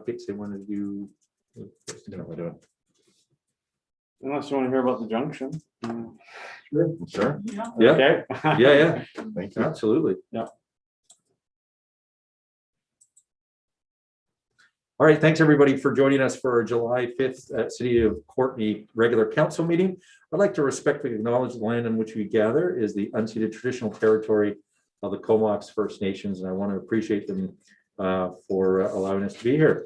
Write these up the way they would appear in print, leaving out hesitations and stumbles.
updates they want to do? Unless you want to hear about the junction. Sure. Yeah. Yeah, Okay. yeah, Thank you. absolutely. Yeah. All right, thanks everybody for joining us for our July 5th at City of Courtenay regular council meeting. I'd like to respectfully acknowledge the land on which we gather is the unceded traditional territory of the Comox First Nations, and I want to appreciate them for allowing us to be here.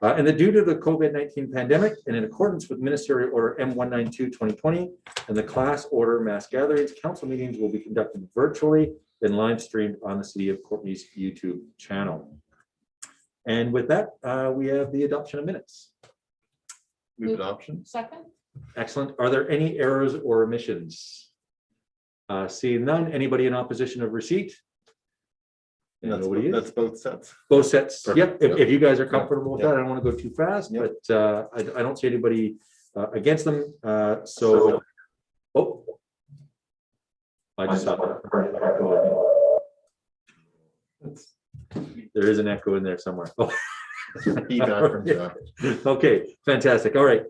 And due to the COVID-19 pandemic, and in accordance with Ministerial Order M192/2020 and the class order mass gatherings, council meetings will be conducted virtually and live streamed on the City of Courtenay's YouTube channel. And with that, we have the adoption of minutes. Move adoption. Second? Excellent. Are there any errors or omissions? Seeing none, anybody in opposition of receipt? And nobody is. That's both sets. Both sets. Perfect. Yep. If you guys are comfortable with Yep. that, I don't want to go too fast, Yep. but I don't see anybody against them. So, oh. I just saw there is an echo in there somewhere. Oh. Feedback from Jeff. Okay, fantastic. All right.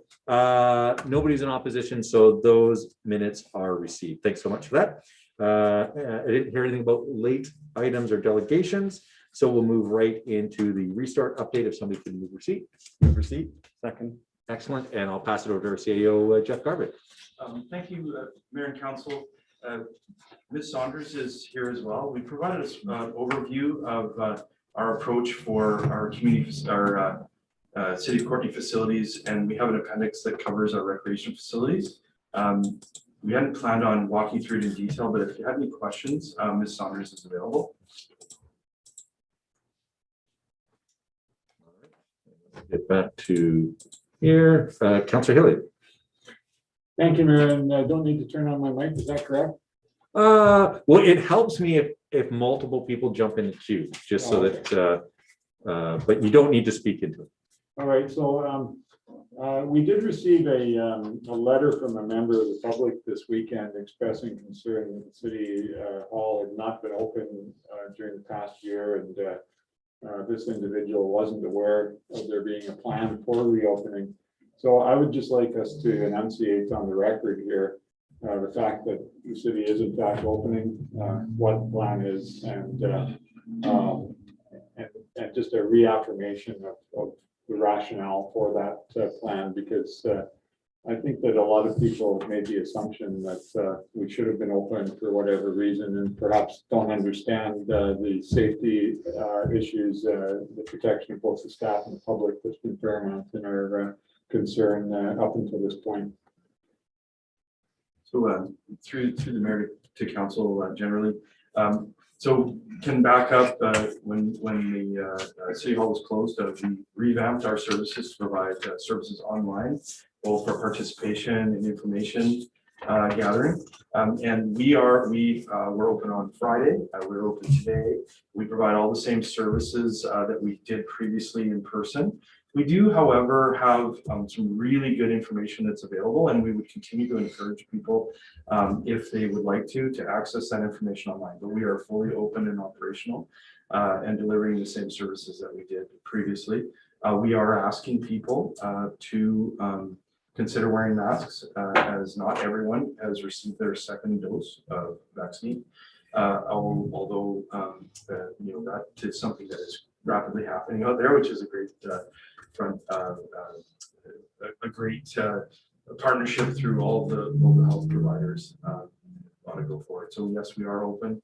Nobody's in opposition, so those minutes are received. Thanks so much for that. I didn't hear anything about late items or delegations, so we'll move right into the restart update if somebody can move receipt. Move receipt. Second. Excellent, and I'll pass it over to our CAO, Jeff Garbutt. Thank you, Mayor and Council. Ms. Saunders is here as well. We provided an overview of our approach for our community, our City of Courtenay facilities, and we have an appendix that covers our recreation facilities. We hadn't planned on walking through it in detail, but if you have any questions, Ms. Saunders is available. Get back to here, Councillor Hilliard. Thank you, Mayor, and I don't need to turn on my mic, is that correct? Well, it helps me if multiple people jump in the queue, just so that, but you don't need to speak into it. All right, so we did receive a letter from a member of the public this weekend expressing concern that the City Hall had not been open during the past year, and this individual wasn't aware of there being a plan for reopening. So I would just like us to enunciate on the record here the fact that the city is in fact opening, what the plan is, and just a reaffirmation of the rationale for that plan, because I think that a lot of people have made the assumption that we should have been open for whatever reason, and perhaps don't understand the safety issues, the protection of both the staff and the public that's been paramount in our concern up until this point. So through the mayor to council generally. So can back up when the City Hall was closed, we revamped our services to provide services online, both for participation and information gathering. And we're open on Friday. We're open today. We provide all the same services that we did previously in person. We do, however, have some really good information that's available, and we would continue to encourage people if they would like to access that information online. But we are fully open and operational and delivering the same services that we did previously. We are asking people to consider wearing masks, as not everyone has received their second dose of vaccine. Although you know, that is something that is rapidly happening out there, which is a great partnership through all the health providers want to go forward. So yes, we are open.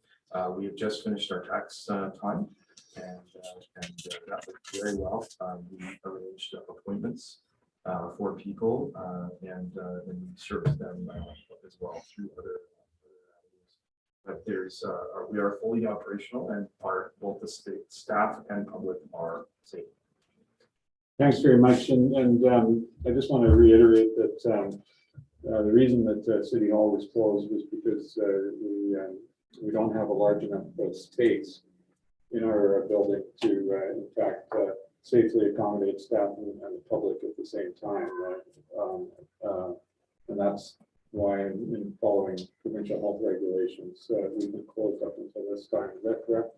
We have just finished our tax time, and that went very well. We arranged appointments for people and service them as well through other avenues. But we are fully operational, and both the state staff and public are safe. Thanks very much, and I just want to reiterate that the reason that City Hall was closed was because we don't have a large enough space in our building to, in fact, safely accommodate staff and the public at the same time. And that's why, in following provincial health regulations, we've been closed up until this time. Is that correct?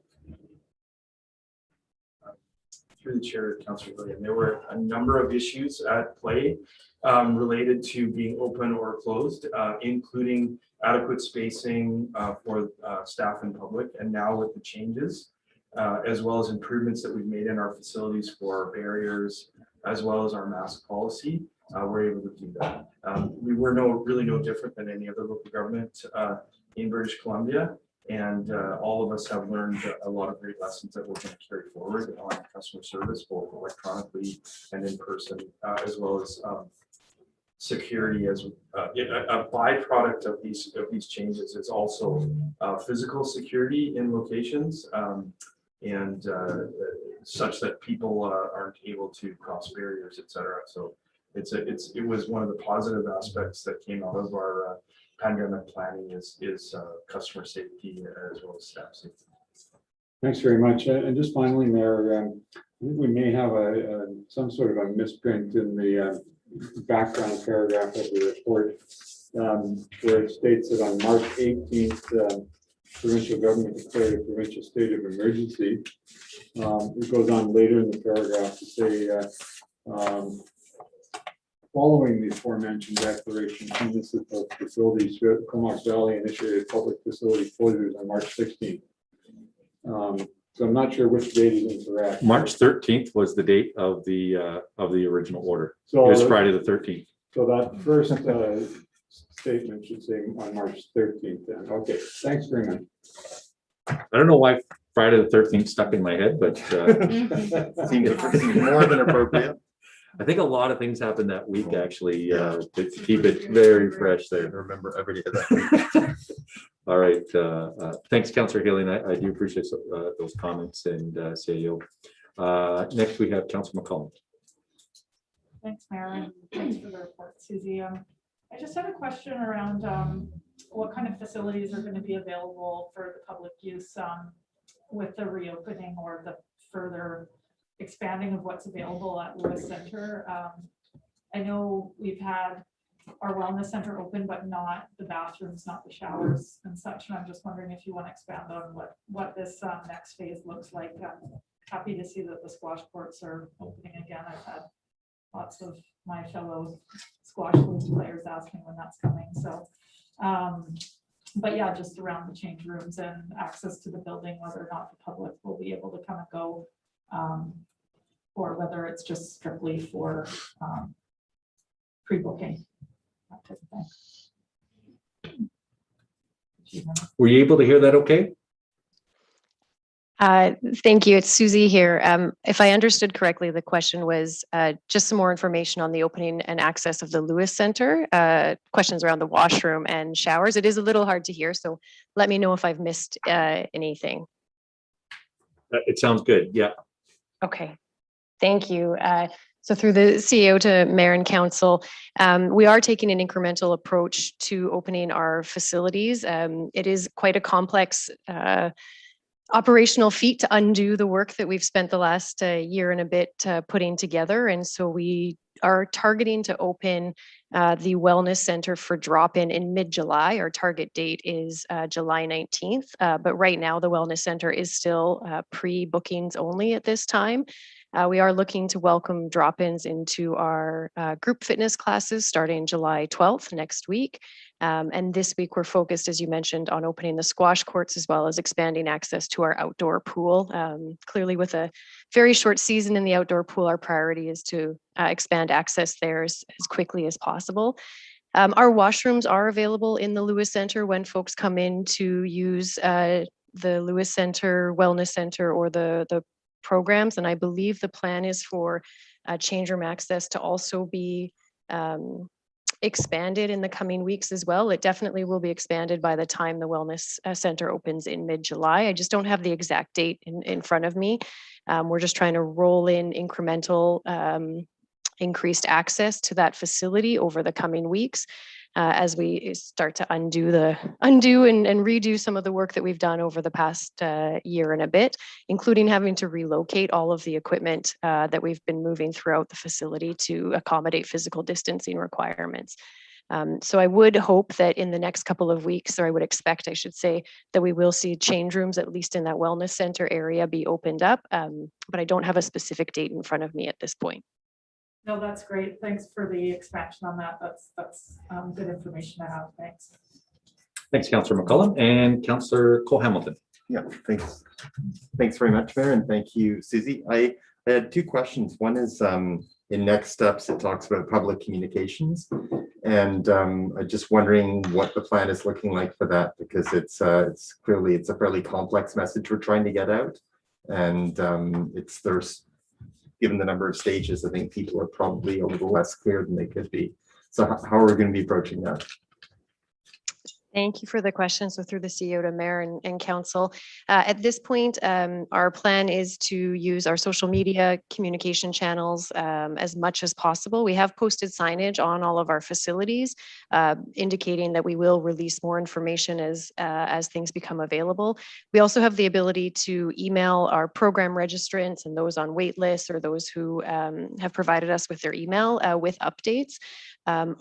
through the chair, Councilor William, there were a number of issues at play related to being open or closed, including adequate spacing for staff and public. And now with the changes, as well as improvements that we've made in our facilities for barriers, as well as our mask policy, we're able to do that. We were really no different than any other local government in British Columbia. And all of us have learned a lot of great lessons that we're going to carry forward on customer service, both electronically and in person, as well as security. As a byproduct of these changes is also physical security in locations, and such that people aren't able to cross barriers, etc. So it was one of the positive aspects that came out of our pandemic planning is customer safety as well as staff safety. Thanks very much. And just finally, Mayor, I think we may have some sort of a misprint in the background paragraph of the report, where it states that on March 18th, provincial government declared a provincial state of emergency. It goes on later in the paragraph to say, following the aforementioned declaration, municipal facilities throughout the Comox Valley initiated public facility closures on March 16th. So I'm not sure which date is incorrect. March 13th was the date of the original order. It So, was Friday the 13th. so that first statement should say on March 13th then. Okay, thanks very much. I don't know why Friday the 13th stuck in my head, but Seems more than appropriate. I think a lot of things happened that week, actually, to keep it very fresh I there. remember every day of that. All right. Thanks, Councillor Healy. I do appreciate those comments and CAO. Next, we have Councillor McCollum. Thanks, Mayor, and thanks for the report, Susie. I just had a question around what kind of facilities are going to be available for the public use with the reopening or the further expanding of what's available at Lewis Center. I know we've had our wellness center open, but not the bathrooms, not the showers and such. And I'm just wondering if you want to expand on what this next phase looks like. I'm happy to see that the squash courts are opening again. I've had lots of my fellow squash league players asking when that's coming. So, but yeah, just around the change rooms and access to the building, whether or not the public will be able to come and go, or whether it's just strictly for pre-booking, that type of thing. Were you able to hear that okay? Thank you. It's Susie here. If I understood correctly, the question was just some more information on the opening and access of the Lewis Center, questions around the washroom and showers. It is a little hard to hear, so let me know if I've missed anything. It sounds good. Yeah. Okay, thank you. So through the CEO to Mayor and Council, we are taking an incremental approach to opening our facilities. It is quite a complex operational feat to undo the work that we've spent the last year and a bit putting together. And so we are targeting to open the Wellness Center for drop-in in mid-July. Our target date is July 19th. But right now, the Wellness Center is still pre-bookings only at this time. We are looking to welcome drop-ins into our group fitness classes starting July 12th next week. And this week we're focused, as you mentioned, on opening the squash courts as well as expanding access to our outdoor pool. Clearly with a very short season in the outdoor pool, our priority is to expand access there as quickly as possible. Our washrooms are available in the Lewis Center when folks come in to use the Lewis Center, Wellness Center, or the programs. And I believe the plan is for change room access to also be expanded in the coming weeks as well. It definitely will be expanded by the time the Wellness Center opens in mid-July. I just don't have the exact date in front of me. We're just trying to roll in incremental increased access to that facility over the coming weeks as we start to undo and redo some of the work that we've done over the past year and a bit, including having to relocate all of the equipment that we've been moving throughout the facility to accommodate physical distancing requirements. So I would hope that in the next couple of weeks, or I would expect, I should say, that we will see change rooms, at least in that wellness center area, be opened up. But I don't have a specific date in front of me at this point. No, that's great. Thanks for the expansion on that. That's good information to have. Thanks. Thanks, Councillor McCollum, and Councillor Cole Hamilton. Yeah, thanks. Thanks very much, Mayor, and thank you, Susie. I had two questions. One is in next steps, it talks about public communications. And I'm just wondering what the plan is looking like for that, because it's clearly a fairly complex message we're trying to get out. And there's, given the number of stages, I think people are probably a little less clear than they could be. So how are we going to be approaching that? Thank you for the question. So through the CEO to Mayor and Council, at this point, our plan is to use our social media communication channels as much as possible. We have posted signage on all of our facilities, indicating that we will release more information as things become available. We also have the ability to email our program registrants and those on wait lists, or those who have provided us with their email with updates.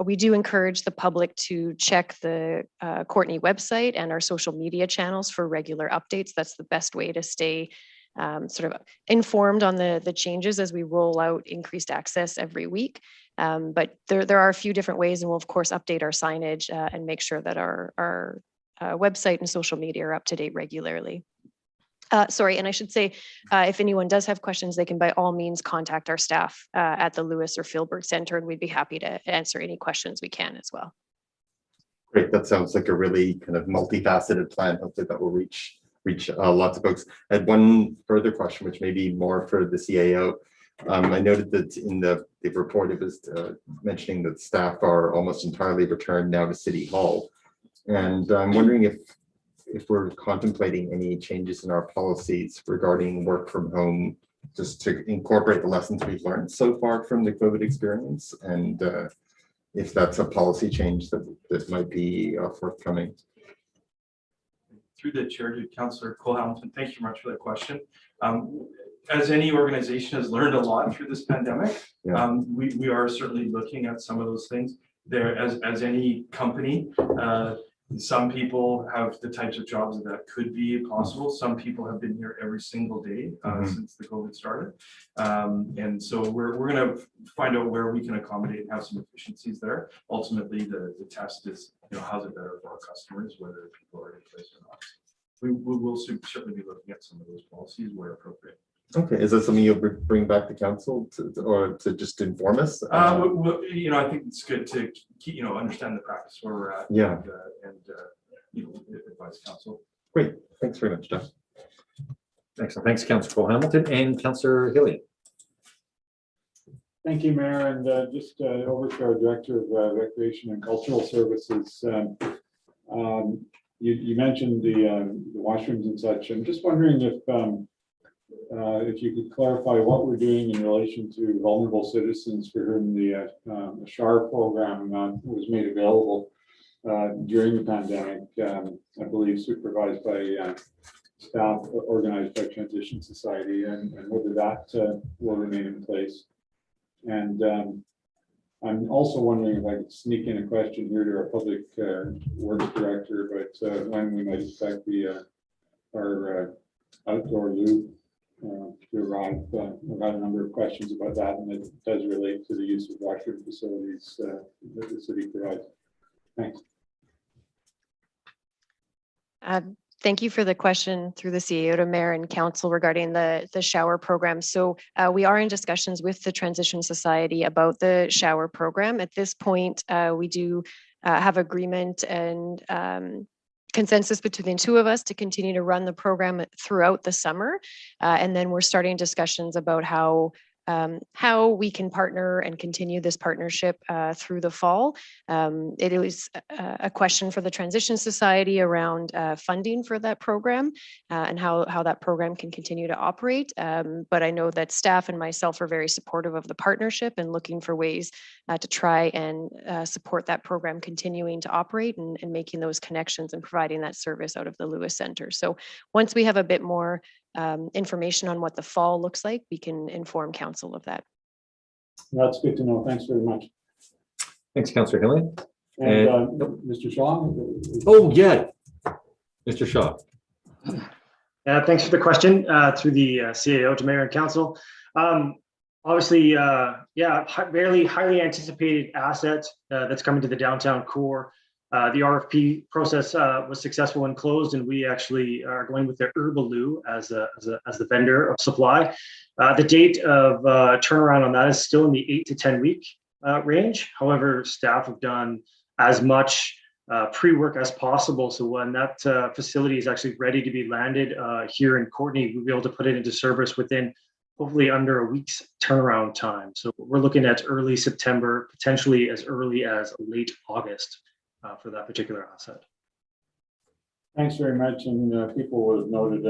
We do encourage the public to check the Courtney website and our social media channels for regular updates. That's the best way to stay sort of informed on the changes as we roll out increased access every week. But there are a few different ways, and we'll of course update our signage and make sure that our website and social media are up to date regularly. Sorry, and I should say, if anyone does have questions, they can by all means contact our staff at the Lewis or Philbert Center, and we'd be happy to answer any questions we can as well. Great, that sounds like a really kind of multifaceted plan. Hopefully that will reach lots of folks. I had one further question, which may be more for the CAO. I noted that in the report it was mentioning that staff are almost entirely returned now to City Hall. And I'm wondering if we're contemplating any changes in our policies regarding work from home, just to incorporate the lessons we've learned so far from the COVID experience, and if that's a policy change that might be forthcoming. Through the chair to Councillor Cole Hamilton, thank you very much for that question. As any organization has learned a lot through this pandemic, Yeah. We are certainly looking at some of those things. There, as any company, some people have the types of jobs that could be possible. Some people have been here every single day since the COVID started. And so we're going to find out where we can accommodate and have some efficiencies there. Ultimately, the test is, how's it better for our customers, whether people are in place or not. We will certainly be looking at some of those policies where appropriate. Okay, is that something you'll bring back to council or to just inform us? I think it's good to keep, understand the practice where we're at. Yeah. And advise council. Great, thanks very much, Jeff. Excellent. Thanks, Councillor Cole Hamilton, and Councillor Hillian. Thank you, Mayor, and just over to our Director of Recreation and Cultural Services. You mentioned the washrooms and such. I'm just wondering if you could clarify what we're doing in relation to vulnerable citizens for whom the SHAR program was made available during the pandemic, I believe supervised by staff organized by Transition Society, and whether that will remain in place. And I'm also wondering if I could sneak in a question here to our Public Works Director, but when we might expect our outdoor loo to arrive. I've got a number of questions about that, and it does relate to the use of washroom facilities that the city provides. Thanks. Thank you for the question through the CEO to Mayor and Council regarding the shower program. So we are in discussions with the Transition Society about the shower program. At this point, we do have agreement and consensus between the two of us to continue to run the program throughout the summer. And then we're starting discussions about how we can partner and continue this partnership through the fall. It was a question for the Transition Society around funding for that program and how that program can continue to operate. But I know that staff and myself are very supportive of the partnership and looking for ways to try and support that program continuing to operate and making those connections and providing that service out of the Lewis Center. So once we have a bit more information on what the fall looks like, we can inform council of that. That's good to know. Thanks very much. Thanks, Councillor Hillian. And And- Mr. Shaw? Oh, yeah. Mr. Shaw. Thanks for the question through the CAO to Mayor and Council. Obviously, very highly anticipated asset that's coming to the downtown core. The RFP process was successful and closed, and we actually are going with the Herbaloo as the vendor of supply. The date of turnaround on that is still in the 8 to 10 week range. However, staff have done as much pre-work as possible. So when that facility is actually ready to be landed here in Courtenay, we'll be able to put it into service within hopefully under a week's turnaround time. So we're looking at early September, potentially as early as late August for that particular asset. Thanks very much. And people would have noted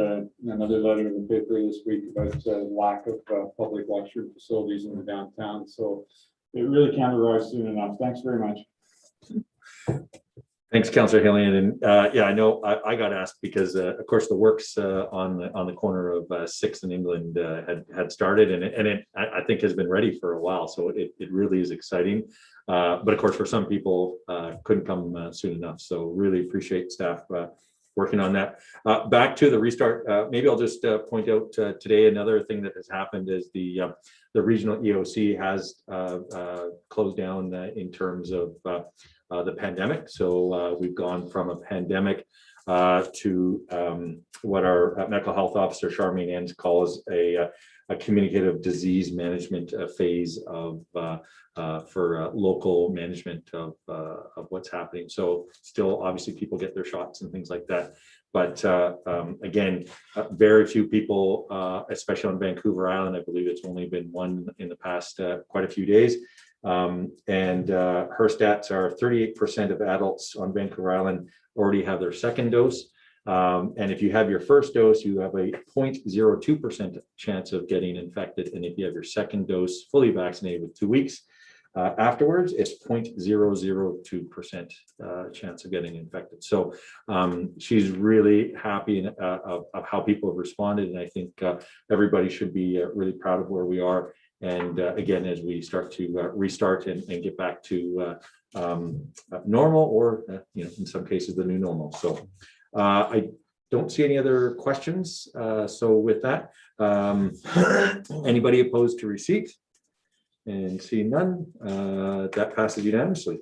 another letter in the paper this week about lack of public washroom facilities in the downtown. So it really can't arrive soon enough. Thanks very much. Thanks, Councillor Hillian. And yeah, I know I got asked because, of course, the works on the corner of 6th and England had started, and it I think has been ready for a while. So it really is exciting. But of course, for some people, couldn't come soon enough. So really appreciate staff working on that. Back to the restart. Maybe I'll just point out today another thing that has happened is the regional EOC has closed down in terms of the pandemic. So we've gone from a pandemic to what our medical health officer, Charmaine Enns, calls a communicative disease management phase of for local management of what's happening. So still, obviously, people get their shots and things like that. But again, very few people, especially on Vancouver Island, I believe it's only been one in the past quite a few days. And her stats are 38% of adults on Vancouver Island already have their second dose. And if you have your first dose, you have a 0.02% chance of getting infected. And if you have your second dose fully vaccinated with 2 weeks afterwards, it's 0.002% chance of getting infected. So she's really happy of how people have responded. And I think everybody should be really proud of where we are. And again, as we start to restart and get back to normal, or in some cases, the new normal. So I don't see any other questions. So with that, anybody opposed to receipt? And see none, that passes unanimously.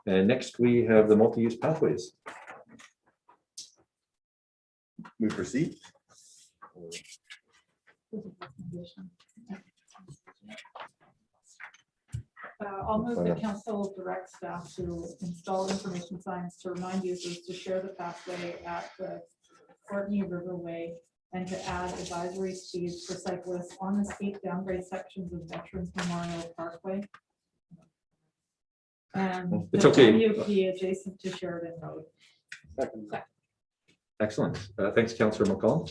And next we have the multi-use pathways. Move proceed. I'll move the council direct staff to install information signs to remind users to share the pathway at the Courtenay Riverway and to add advisory speeds for cyclists on the steep downgrade sections of Veterans Memorial Parkway. And It's the okay. MUP adjacent to Sheridan Road. Excellent. Thanks, Councillor McCollum.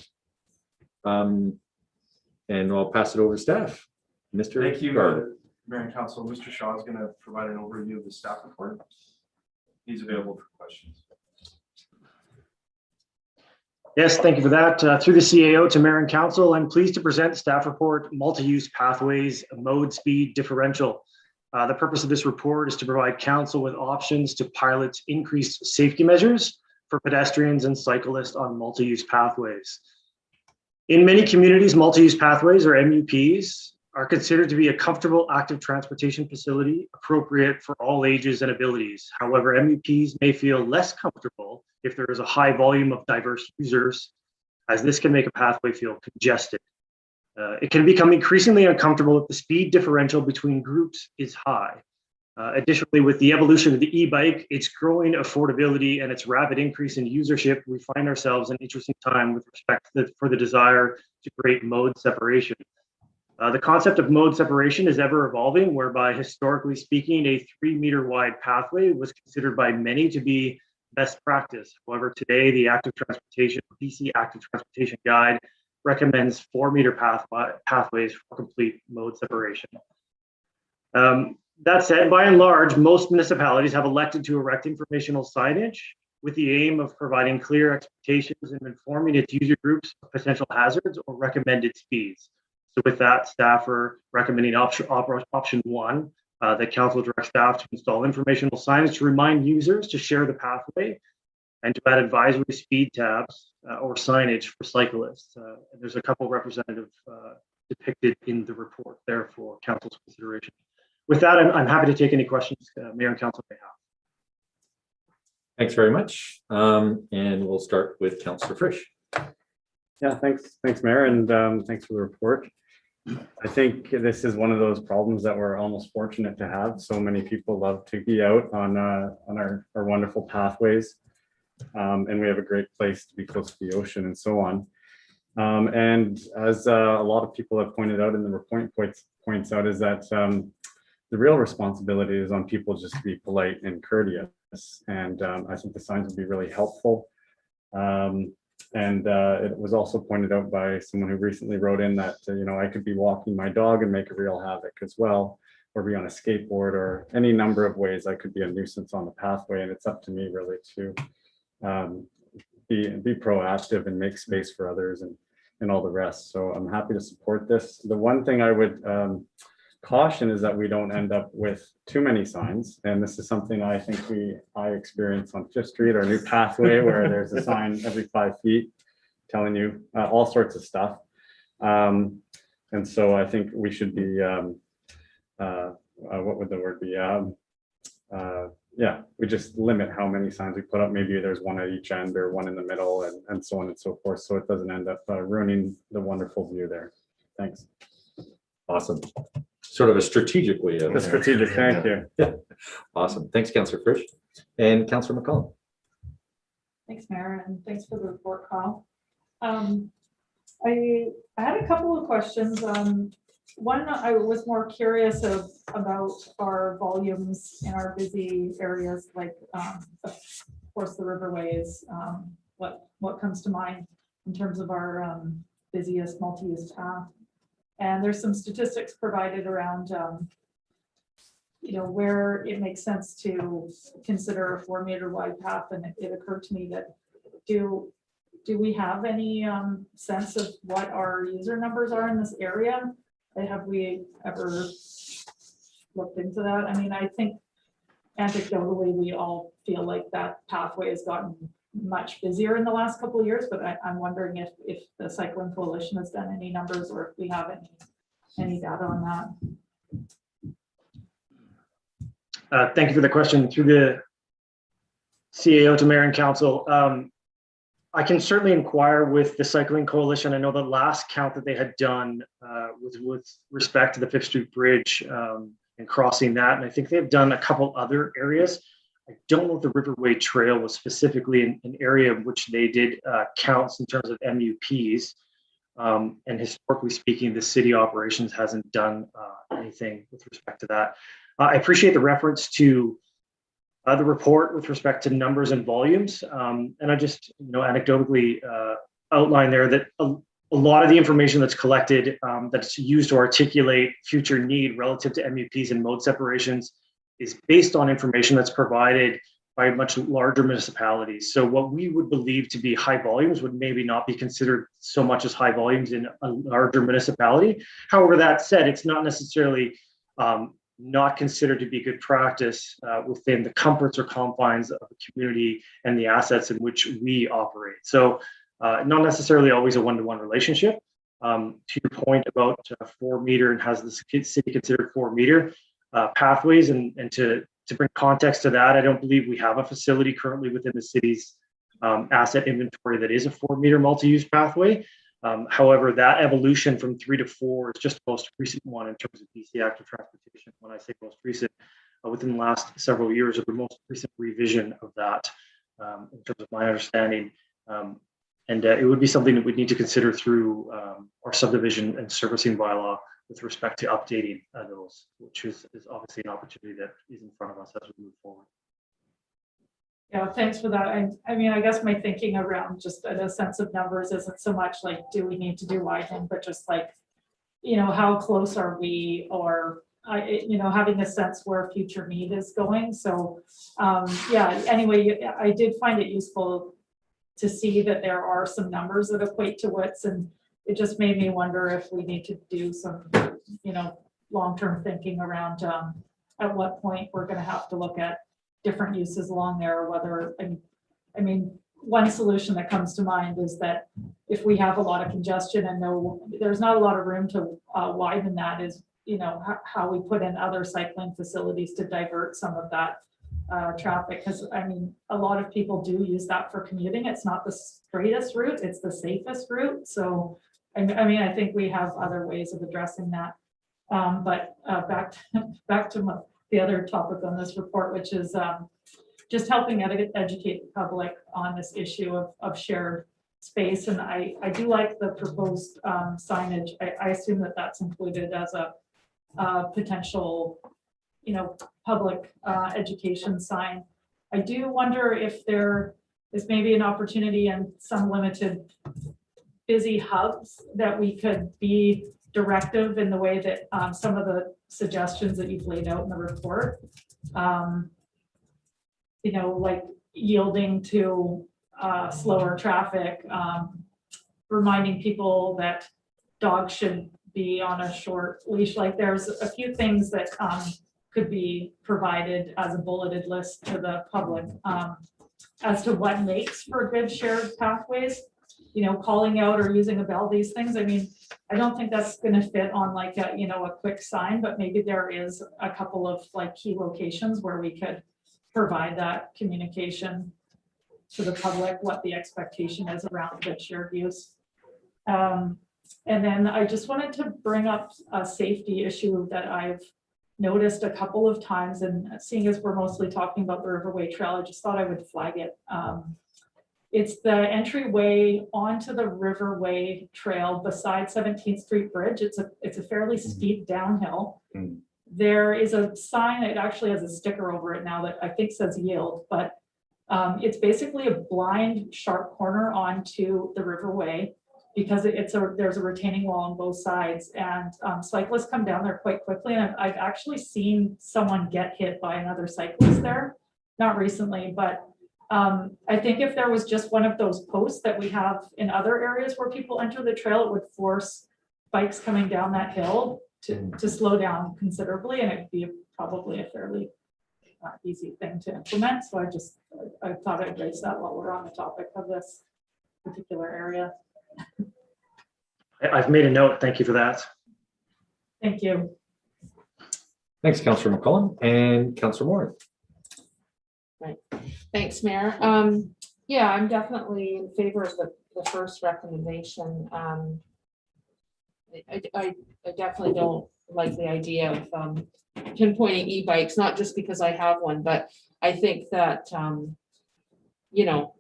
And I'll pass it over to staff. Mr. Thank you, Gardner. Mayor and Council. Mr. Shaw is going to provide an overview of the staff report. He's available for questions. Yes, thank you for that. Through the CAO to Mayor and Council, I'm pleased to present staff report multi-use pathways mode speed differential. The purpose of this report is to provide council with options to pilot increased safety measures for pedestrians and cyclists on multi-use pathways. In many communities, multi-use pathways, or MUPs, are considered to be a comfortable active transportation facility appropriate for all ages and abilities. However, MUPs may feel less comfortable if there is a high volume of diverse users, as this can make a pathway feel congested. It can become increasingly uncomfortable if the speed differential between groups is high. Additionally, with the evolution of the e-bike, its growing affordability and its rapid increase in usership, we find ourselves in an interesting time with respect for the desire to create mode separation. The concept of mode separation is ever evolving, whereby historically speaking, a 3-meter wide pathway was considered by many to be best practice. However, today the BC Active Transportation Guide recommends 4-meter pathways for complete mode separation. That said, by and large, most municipalities have elected to erect informational signage with the aim of providing clear expectations and informing its user groups of potential hazards or recommended speeds. So with that, staff are recommending option 1, that council directs staff to install informational signs to remind users to share the pathway and to add advisory speed tabs or signage for cyclists. And there's a couple representative depicted in the report there for council's consideration. With that, I'm happy to take any questions Mayor and council may have. Thanks very much. And we'll start with Councillor Frisch. Yeah, thanks, Mayor, and thanks for the report. I think this is one of those problems that we're almost fortunate to have. So many people love to be out on our wonderful pathways. And we have a great place to be close to the ocean and so on. And as a lot of people have pointed out in the report points out is that the real responsibility is on people just to be polite and courteous. And I think the signs would be really helpful. And it was also pointed out by someone who recently wrote in that, I could be walking my dog and make a real havoc as well, or be on a skateboard, or any number of ways I could be a nuisance on the pathway. And it's up to me really to be proactive and make space for others and all the rest. So I'm happy to support this. The one thing I would caution is that we don't end up with too many signs. And this is something I think I experience on 5th Street, our new pathway, where there's a sign every 5 feet telling you all sorts of stuff. And so I think we should be, what would the word be? Yeah, we just limit how many signs we put up. Maybe there's one at each end or one in the middle and so on and so forth. So it doesn't end up ruining the wonderful view there. Thanks. Awesome. Sort of a strategic way of. The strategic, thank you. Yeah. Awesome. Thanks, Councillor Frisch. And Councillor McCollum. Thanks, Mayor, and thanks for the report, Kyle. I had a couple of questions. One, I was more curious about our volumes in our busy areas, like, of course, the riverways. What comes to mind in terms of our busiest multi-use path? And there's some statistics provided around, where it makes sense to consider a 4-meter wide path. And it occurred to me that do we have any sense of what our user numbers are in this area? Have we ever looked into that? I mean, I think anecdotally, we all feel like that pathway has gotten much busier in the last couple of years, but I'm wondering if the Cycling Coalition has done any numbers or if we have any data on that. Thank you for the question. Through the CAO to Mayor and Council, I can certainly inquire with the Cycling Coalition. I know the last count that they had done was with respect to the 5th Street Bridge and crossing that. And I think they've done a couple other areas. I don't know if the Riverway Trail was specifically an area of which they did counts in terms of MUPs. And historically speaking, the city operations hasn't done anything with respect to that. I appreciate the reference to the report with respect to numbers and volumes. And I just, anecdotally outline there that a lot of the information that's collected that's used to articulate future need relative to MUPs and mode separations is based on information that's provided by much larger municipalities. So what we would believe to be high volumes would maybe not be considered so much as high volumes in a larger municipality. However, that said, it's not necessarily not considered to be good practice within the comforts or confines of the community and the assets in which we operate. So not necessarily always a one-to-one relationship. To your point about 4-meter and has the city considered 4-meter pathways, and to bring context to that, I don't believe we have a facility currently within the city's asset inventory that is a 4-meter multi-use pathway. However, that evolution from 3 to 4 is just the most recent one in terms of BC Active Transportation. When I say most recent, within the last several years, of the most recent revision of that, in terms of my understanding. And it would be something that we'd need to consider through our subdivision and servicing bylaw with respect to updating those, which is obviously an opportunity that is in front of us as we move forward. Yeah, thanks for that. I mean, I guess my thinking around just a sense of numbers isn't so much like, do we need to do widening, but just like, how close are we, or, having a sense where future need is going. So, yeah, anyway, I did find it useful to see that there are some numbers that equate to widths, and it just made me wonder if we need to do some, long-term thinking around at what point we're gonna have to look at different uses along there, whether, I mean, one solution that comes to mind is that if we have a lot of congestion and there's not a lot of room to widen that, is, you know, how we put in other cycling facilities to divert some of that traffic. Because I mean, a lot of people do use that for commuting. It's not the straightest route, it's the safest route. So, I mean, I think we have other ways of addressing that. But back to the other topic on this report, which is just helping educate the public on this issue of shared space. And I do like the proposed signage. I assume that that's included as a potential, you know, public education sign. I do wonder if there is maybe an opportunity in some limited busy hubs that we could be directive in the way that some of the suggestions that you've laid out in the report, you know, like yielding to slower traffic, reminding people that dogs should be on a short leash. Like there's a few things that could be provided as a bulleted list to the public as to what makes for good shared pathways, you know, calling out or using a bell, these things. I mean, I don't think that's going to fit on like a, you know, a quick sign, but maybe there is a couple of like key locations where we could provide that communication to the public, what the expectation is around good shared use. And then I just wanted to bring up a safety issue that I've noticed a couple of times, and seeing as we're mostly talking about the Riverway Trail, I just thought I would flag it. It's the entryway onto the Riverway Trail beside 17th Street Bridge. It's a fairly steep downhill. There is a sign, it actually has a sticker over it now that I think says yield, but it's basically a blind sharp corner onto the Riverway because there's a retaining wall on both sides, and cyclists come down there quite quickly. And I've actually seen someone get hit by another cyclist there, not recently, but I think if there was just one of those posts that we have in other areas where people enter the trail, it would force bikes coming down that hill to slow down considerably, and it'd be probably a fairly easy thing to implement. So I thought I'd raise that while we're on the topic of this particular area. I've made a note. Thank you for that. Thank you. Thanks, Councillor McCollum, and Councillor Moore. Thanks, Mayor. Yeah, I'm definitely in favor of the first recommendation. I definitely don't like the idea of pinpointing e-bikes, not just because I have one, but I think that you know,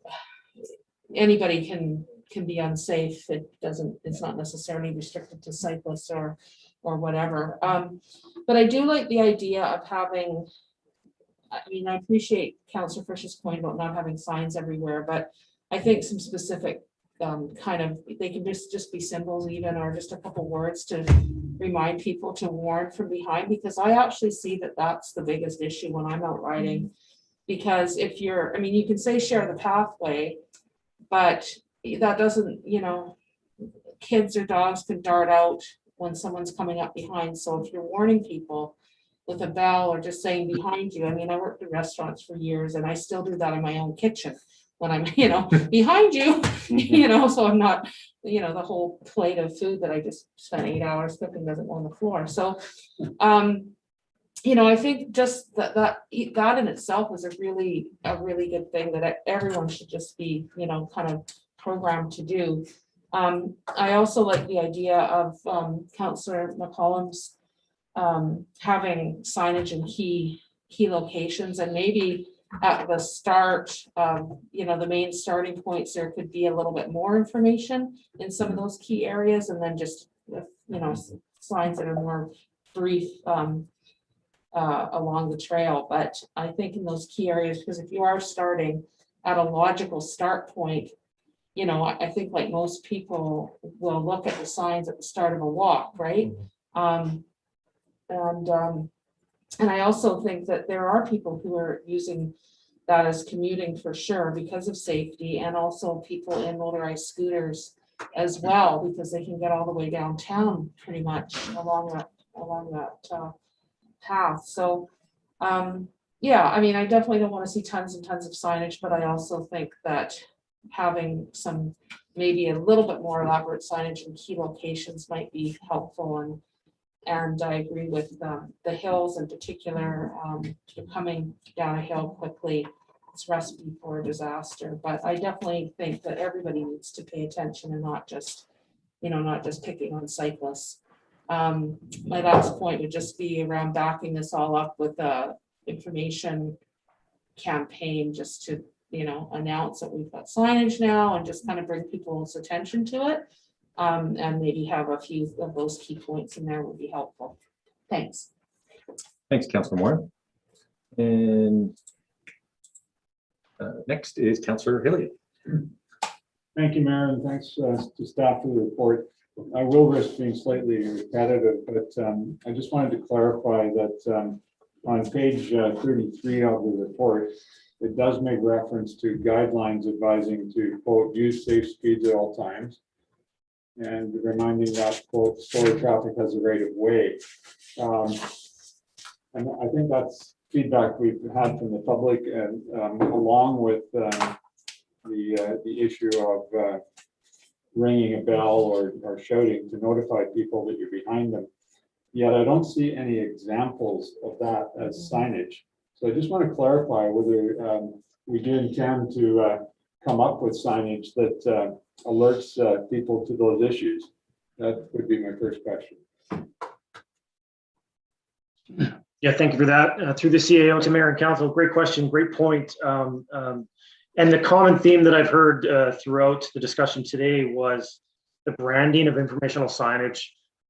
anybody can be unsafe. It's not necessarily restricted to cyclists or whatever. But I do like the idea of having, I mean, I appreciate Councillor Frisch's point about not having signs everywhere, but I think some specific kind of, they can just be symbols even, or just a couple words to remind people to warn from behind, because I actually see that that's the biggest issue when I'm out riding. Because if you're, I mean, you can say share the pathway, but that doesn't, you know, kids or dogs can dart out when someone's coming up behind. So if you're warning people with a bell or just saying behind you, I mean, I worked in restaurants for years and I still do that in my own kitchen when I'm, you know, behind you, you know, so I'm not, you know, the whole plate of food that I just spent 8 hours cooking doesn't go on the floor. So, you know, I think just that in itself is a really good thing that everyone should just be, you know, kind of programmed to do. I also like the idea of Councillor McCollum's having signage in key locations, and maybe at the start, you know, the main starting points, there could be a little bit more information in some of those key areas, and then just, you know, signs that are more brief along the trail. But I think in those key areas, because if you are starting at a logical start point, you know, I think like most people will look at the signs at the start of a walk, right? And I also think that there are people who are using that as commuting for sure because of safety, and also people in motorized scooters as well, because they can get all the way downtown pretty much along that path. So Yeah, I mean, I definitely don't want to see tons and tons of signage, but I also think that having some, maybe a little bit more elaborate signage in key locations might be helpful. And I agree with the hills in particular. You're coming down a hill quickly, it's recipe for a disaster. But I definitely think that everybody needs to pay attention and not just, not just picking on cyclists. My last point would just be around backing this all up with a information campaign, just to, announce that we've got signage now and just kind of bring people's attention to it. And maybe have a few of those key points in there would be helpful. Thanks. Thanks, Councilor Moore. And next is Councilor Hilliard. Thank you, Mayor, and thanks to staff for the report. I will risk being slightly repetitive, but I just wanted to clarify that on page 33 of the report, it does make reference to guidelines advising to, quote, use safe speeds at all times, and reminding that, quote, slower traffic has a right of way. And I think that's feedback we've had from the public, and along with the issue of ringing a bell or shouting to notify people that you're behind them. Yet I don't see any examples of that as signage. So I just want to clarify whether we do intend to come up with signage that alerts people to those issues. That would be my first question. Yeah, thank you for that. Through the CAO to Mayor and Council, great question, great point. And the common theme that I've heard throughout the discussion today was the branding of informational signage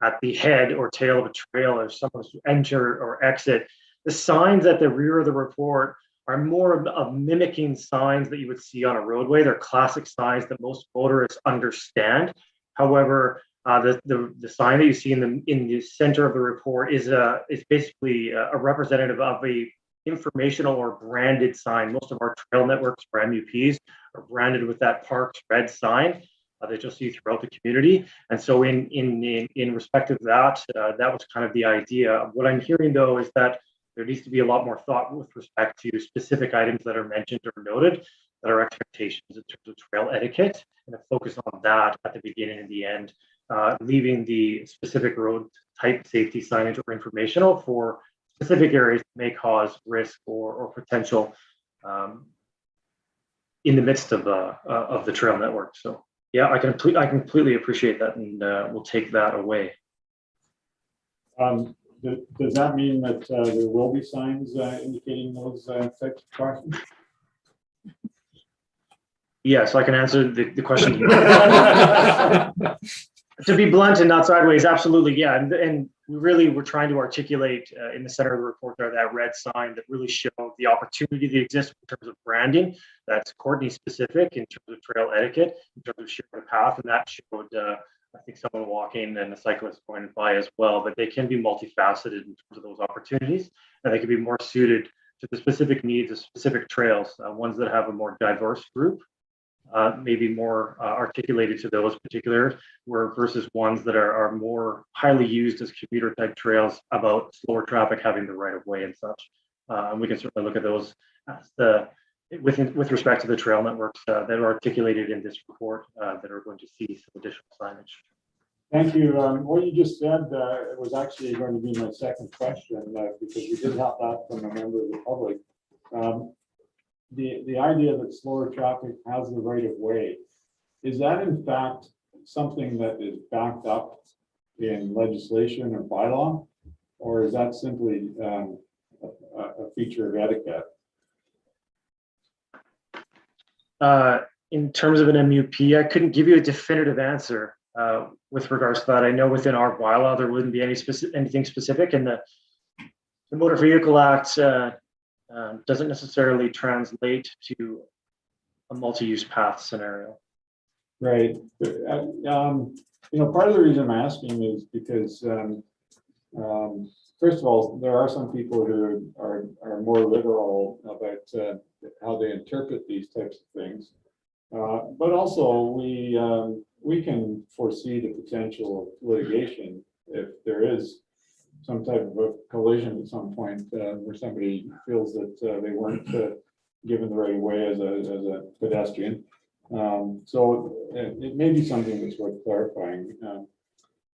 at the head or tail of a trail as someone to enter or exit. The signs at the rear of the report are more of mimicking signs that you would see on a roadway. They're classic signs that most motorists understand. However, the sign that you see in the center of the report is basically a representative of a informational or branded sign. Most of our trail networks or MUPs are branded with that Parks red sign that you'll see throughout the community. And so in respect of that, that was kind of the idea. What I'm hearing though is that there needs to be a lot more thought with respect to specific items that are mentioned or noted that are expectations in terms of trail etiquette, and a focus on that at the beginning and the end, leaving the specific road type safety signage or informational for specific areas that may cause risk or potential in the midst of the trail network. So yeah, I completely appreciate that, and we'll take that away. Does that mean that there will be signs indicating those types of questions? Yes, I can answer the question. To be blunt and not sideways, absolutely, yeah. And we're trying to articulate in the center of the report there that red sign that really shows the opportunity that exists in terms of branding. That's Courtney specific in terms of trail etiquette, in terms of sharing the path, and that showed I think someone walking and a cyclist going by as well. But they can be multifaceted in terms of those opportunities, and they can be more suited to the specific needs of specific trails, ones that have a more diverse group. Maybe more articulated to those particular versus ones that are more highly used as commuter type trails about slower traffic having the right of way and such. And we can certainly look at those as with respect to the trail networks that are articulated in this report that are going to see some additional signage. Thank you. What you just said was actually going to be my second question because we did have that from a member of the public. The idea that slower traffic has the right of way, is that in fact something that is backed up in legislation or bylaw, or is that simply a feature of etiquette? In terms of an MUP, I couldn't give you a definitive answer with regards to that. I know within our bylaw there wouldn't be anything specific, and the Motor Vehicle Act doesn't necessarily translate to a multi-use path scenario. Right. Part of the reason I'm asking is because, first of all, there are some people who are more liberal about how they interpret these types of things. But also, we can foresee the potential of litigation if there is some type of a collision at some point where somebody feels that they weren't given the right of way as a pedestrian. So it may be something that's worth clarifying.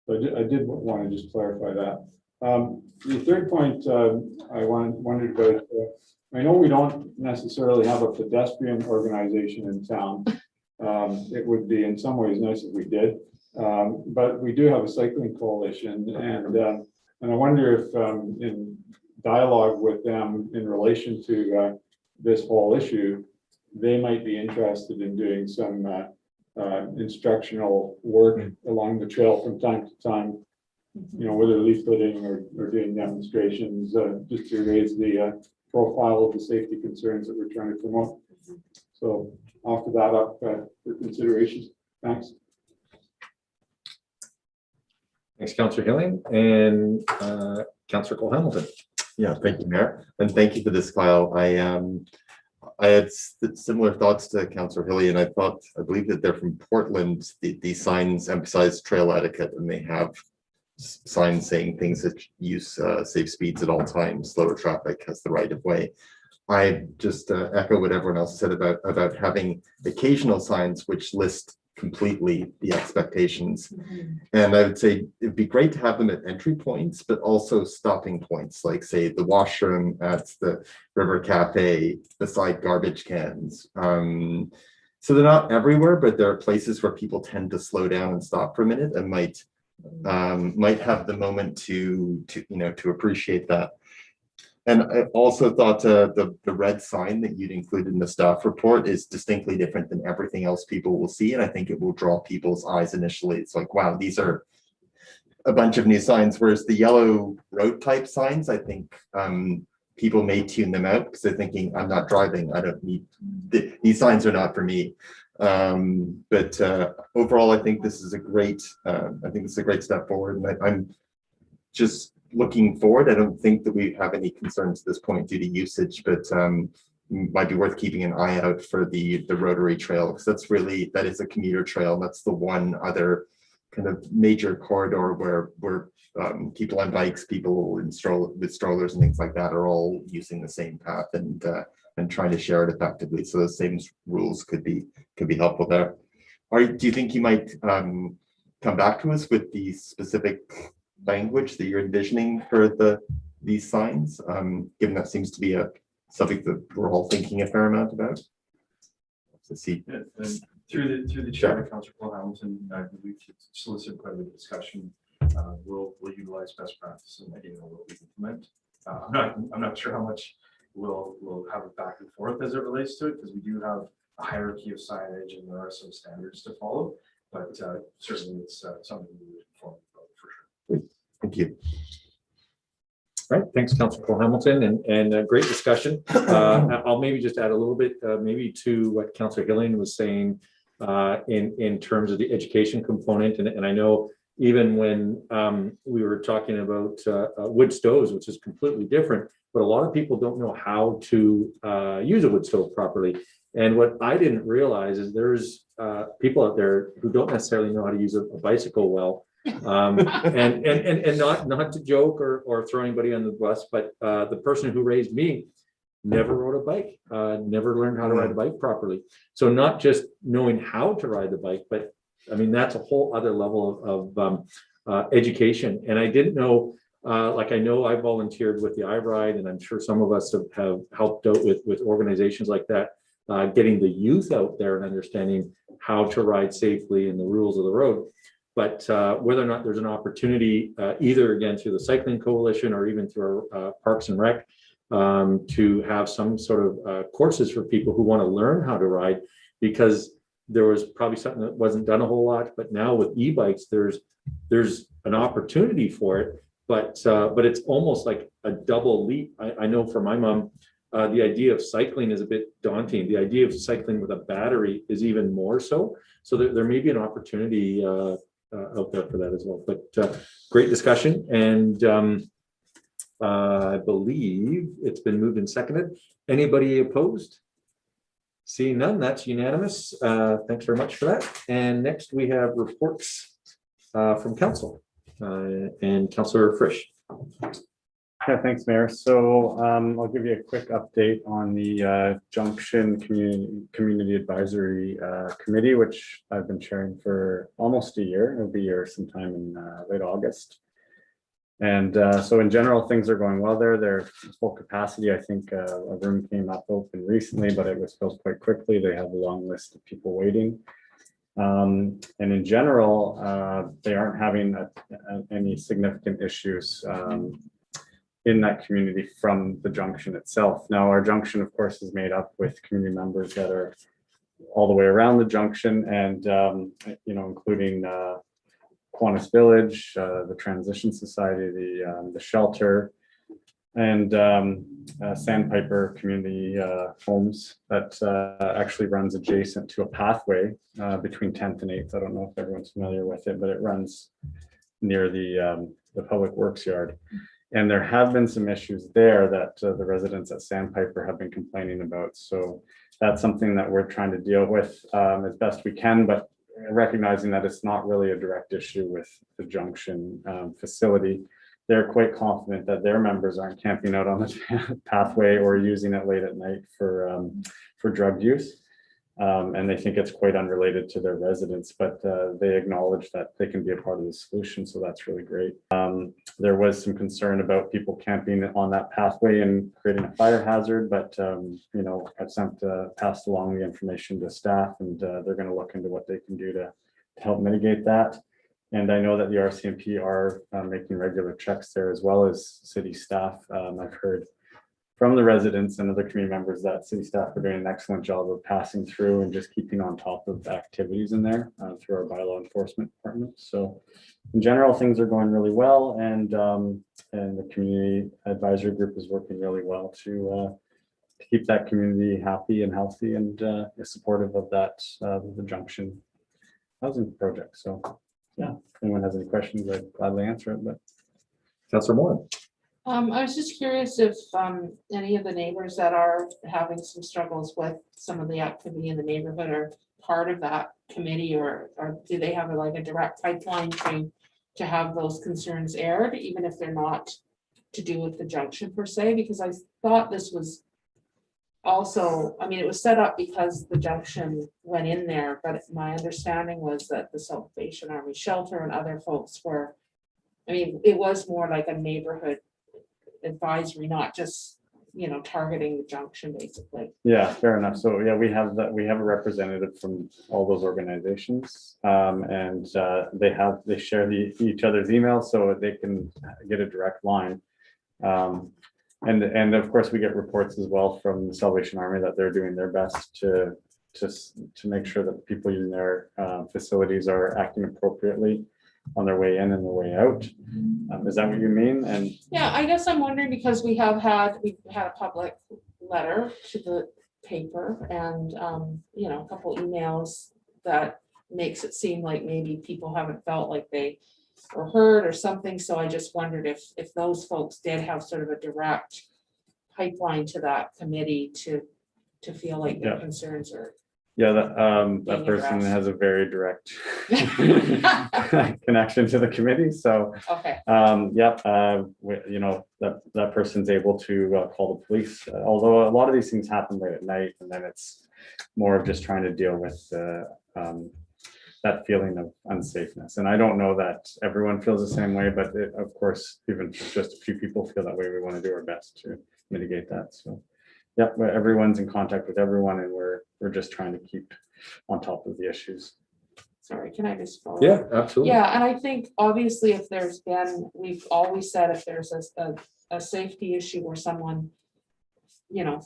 But I did want to just clarify that. The third point I wondered about, I know we don't necessarily have a pedestrian organization in town. It would be in some ways nice if we did, but we do have a cycling coalition, and I wonder if in dialogue with them in relation to this whole issue, they might be interested in doing some instructional work along the trail from time to time, you know, whether leafleting or doing demonstrations, just to raise the profile of the safety concerns that we're trying to promote. So I'll offer that up for consideration. Thanks. Thanks, Councillor Hilling, and Councillor Cole Hamilton. Yeah, thank you, Mayor, and thank you for this file. I had similar thoughts to Councillor Hilly, and I believe that they're from Portland. These signs emphasize trail etiquette, and they have signs saying things that use safe speeds at all times, slower traffic, has the right of way. I just echo what everyone else said about having occasional signs which list completely the expectations. And I would say it'd be great to have them at entry points, but also stopping points, like say the washroom at the River Cafe, beside garbage cans. So they're not everywhere, but there are places where people tend to slow down and stop for a minute and might have the moment to appreciate that. And I also thought the red sign that you'd include in the staff report is distinctly different than everything else people will see. And I think it will draw people's eyes initially. It's like, wow, these are a bunch of new signs. Whereas the yellow road type signs, I think people may tune them out because they're thinking, I'm not driving. I don't need, these signs are not for me. But overall, I think this is a great, step forward. And I'm just looking forward. I don't think that we have any concerns at this point due to usage, but might be worth keeping an eye out for the Rotary Trail, because that is a commuter trail. And that's the one other kind of major corridor where people on bikes, people with strollers and things like that are all using the same path and trying to share it effectively. So those same rules could be helpful there. Do you think you might come back to us with the specific language that you're envisioning for these signs, given that seems to be a subject that we're all thinking a fair amount about? So see. Yeah, and through the chair, Councillor Paul Hamilton, I believe to solicit quite a bit of discussion. We'll utilize best practices and what we implement. I'm not sure how much we'll have it back and forth as it relates to it, because we do have a hierarchy of signage and there are some standards to follow, but certainly it's something we would inform about for sure. Thank you. All right, thanks, Councillor Cole Hamilton, and a great discussion. I'll maybe just add a little bit, maybe to what Councillor Hilling was saying in terms of the education component, and I know even when we were talking about wood stoves, which is completely different, but a lot of people don't know how to use a wood stove properly. And what I didn't realize is there's people out there who don't necessarily know how to use a bicycle well. And not to joke or throw anybody on the bus, but the person who raised me never rode a bike, never learned how to ride a bike properly. So not just knowing how to ride the bike, but I mean, that's a whole other level of education. And I didn't know, like I know I volunteered with the iRide, and I'm sure some of us have helped out with organizations like that, getting the youth out there and understanding how to ride safely and the rules of the road. But whether or not there's an opportunity, either again through the Cycling Coalition or even through our Parks and Rec, to have some sort of courses for people who want to learn how to ride, because there was probably something that wasn't done a whole lot. But now with e-bikes, there's an opportunity for it, but it's almost like a double leap. I know for my mom, the idea of cycling is a bit daunting. The idea of cycling with a battery is even more so. So there may be an opportunity out there for that as well. But great discussion, and I believe it's been moved and seconded. Anybody opposed? Seeing none, that's unanimous. Thanks very much for that. And next we have reports from council and Councillor Frisch. Yeah, thanks, Mayor. So I'll give you a quick update on the Junction Community Advisory Committee, which I've been chairing for almost a year. It'll be here sometime in late August. And so in general, things are going well there. They're full capacity. I think a room came up open recently, but it was filled quite quickly. They have a long list of people waiting. And in general, they aren't having any significant issues in that community from the junction itself. Now, our junction, of course, is made up with community members that are all the way around the junction and, including Kiwanis Village, the Transition Society, the shelter, and Sandpiper Community Homes that actually runs adjacent to a pathway between 10th and 8th. I don't know if everyone's familiar with it, but it runs near the Public Works Yard. And there have been some issues there that the residents at Sandpiper have been complaining about. So that's something that we're trying to deal with as best we can, but recognizing that it's not really a direct issue with the junction facility. They're quite confident that their members aren't camping out on the pathway or using it late at night for drug use. And they think it's quite unrelated to their residents, but they acknowledge that they can be a part of the solution. So that's really great. There was some concern about people camping on that pathway and creating a fire hazard, but I've passed along the information to staff, and they're going to look into what they can do to help mitigate that. And I know that the RCMP are making regular checks there as well as city staff. I've heard from the residents and other community members that city staff are doing an excellent job of passing through and just keeping on top of activities in there through our bylaw enforcement department. So in general, things are going really well, and the community advisory group is working really well to keep that community happy and healthy and is supportive of that the Junction housing project. So yeah, if anyone has any questions, I'd gladly answer it. But Councillor Moore. I was just curious if any of the neighbors that are having some struggles with some of the activity in the neighborhood are part of that committee, or do they have like a direct pipeline to have those concerns aired, even if they're not to do with the junction per se? Because I thought this was also, I mean, it was set up because the junction went in there, but my understanding was that the Salvation Army shelter and other folks were, I mean, it was more like a neighborhood advisory, not just, targeting the junction basically. yeah, fair enough. So yeah, we have a representative from all those organizations, and they share each other's emails so that they can get a direct line. And of course we get reports as well from the Salvation Army that they're doing their best to make sure that the people using their facilities are acting appropriately on their way in and their way out. Is that what you mean? And Yeah, I guess I'm wondering because we've had a public letter to the paper and, a couple emails that makes it seem like maybe people haven't felt like they were heard or something. So I just wondered if those folks did have sort of a direct pipeline to that committee to feel like their concerns are. yeah, that Being person addressed. has a very direct connection to the committee. So Okay, that person's able to call the police. Although a lot of these things happen late at night, and then it's more of just trying to deal with that feeling of unsafeness. And I don't know that everyone feels the same way, but of course, even if just a few people feel that way, we want to do our best to mitigate that. So yeah, everyone's in contact with everyone, and we're just trying to keep on top of the issues. sorry, can I just follow? Yeah, absolutely. Yeah, and I think obviously if we've always said if there's a safety issue where someone,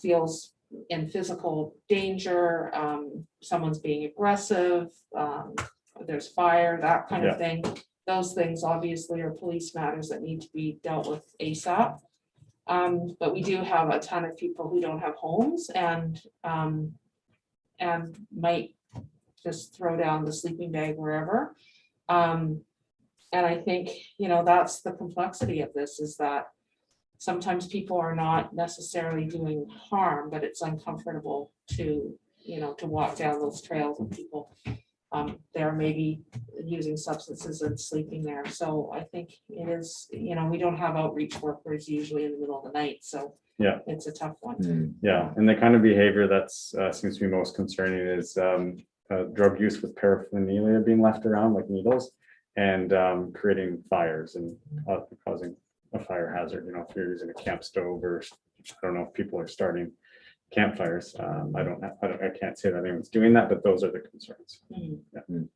feels in physical danger, someone's being aggressive, there's fire, that kind of thing. Those things obviously are police matters that need to be dealt with ASAP. But we do have a ton of people who don't have homes and might just throw down the sleeping bag wherever. And I think, that's the complexity of this, is that sometimes people are not necessarily doing harm, but it's uncomfortable to walk down those trails and people they're maybe using substances and sleeping there. So I think it is, we don't have outreach workers usually in the middle of the night, so. Yeah. It's a tough one. Hmm. Yeah, and the kind of behavior that's seems to be most concerning is drug use with paraphernalia being left around like needles and creating fires and causing a fire hazard. If you're using a camp stove, or I don't know if people are starting campfires. I can't say that anyone's doing that, but those are the concerns. Mhm.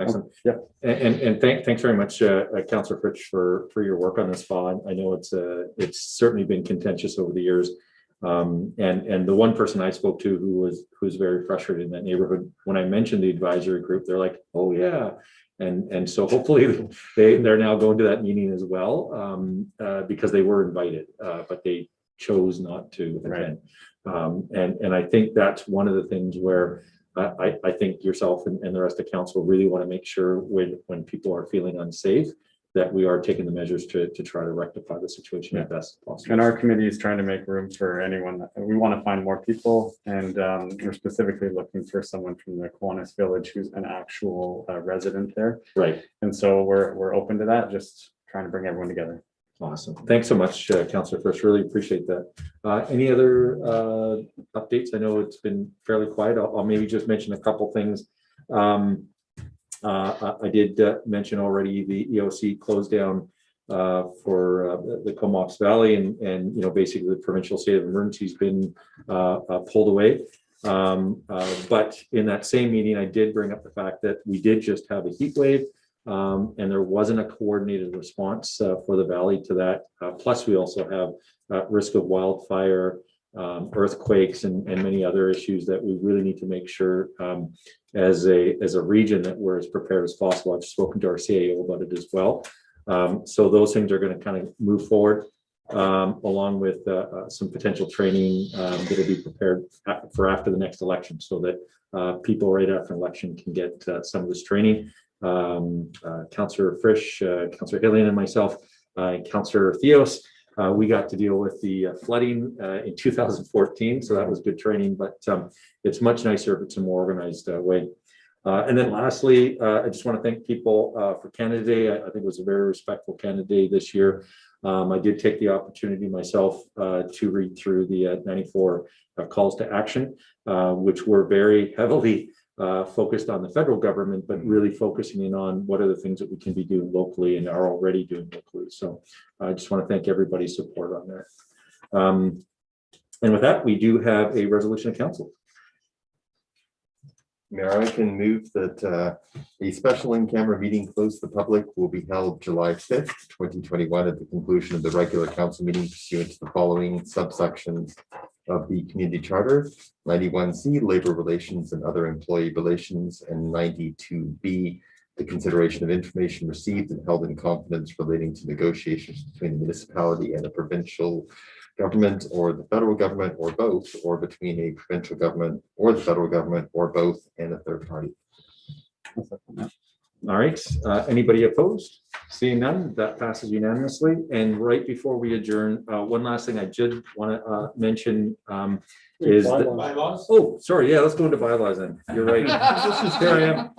Excellent. Yeah. And thanks very much, Councillor Fritsch, for your work on this file. I know it's certainly been contentious over the years. And the one person I spoke to who's very frustrated in that neighborhood, when I mentioned the advisory group, they're like, oh yeah. And so hopefully they're now going to that meeting as well, because they were invited, but they chose not to attend. And I think that's one of the things where I think yourself and the rest of council really want to make sure when people are feeling unsafe, that we are taking the measures to try to rectify the situation as best possible. And our committee is trying to make room for anyone. We want to find more people, and we're specifically looking for someone from the Kiwanis Village who's an actual resident there. Right. And so we're open to that, just trying to bring everyone together. Awesome. Thanks so much, Councillor Fritsch. Really appreciate that. Any other updates? I know it's been fairly quiet. I'll maybe just mention a couple things. I did mention already the EOC closed down for the Comox Valley, and basically the provincial state of emergency has been pulled away. But in that same meeting, I did bring up the fact that we did just have a heat wave. And there wasn't a coordinated response for the valley to that. Plus, we also have risk of wildfire, earthquakes, and many other issues that we really need to make sure as a region that we're as prepared as possible. I've spoken to our CAO about it as well. So those things are going to kind of move forward, along with some potential training that'll be prepared for after the next election, so that people right after election can get some of this training. Councillor Fritsch, Councillor Hillian, and myself, Councillor Theos, we got to deal with the flooding in 2014, so that was good training, but it's much nicer if it's a more organized way. And then lastly, I just want to thank people for Canada Day. I think it was a very respectful Canada Day this year. I did take the opportunity myself to read through the 94 calls to action, which were very heavily focused on the federal government, but really focusing in on what are the things that we can be doing locally and are already doing locally. So I just want to thank everybody's support on that. And with that, we do have a resolution of council. Mayor, I can move that a special in-camera meeting closed to the public will be held July 5th, 2021 at the conclusion of the regular council meeting pursuant to the following subsections of the community charter: 91C, labor relations and other employee relations, and 92B, the consideration of information received and held in confidence relating to negotiations between the municipality and the provincial government or the federal government or both, or between a provincial government or the federal government or both and a third party. All right, anybody opposed? Seeing none, that passes unanimously. And right before we adjourn, one last thing I did want to mention is that, oh, sorry, yeah, let's go into bylaws then. You're right. Here I am.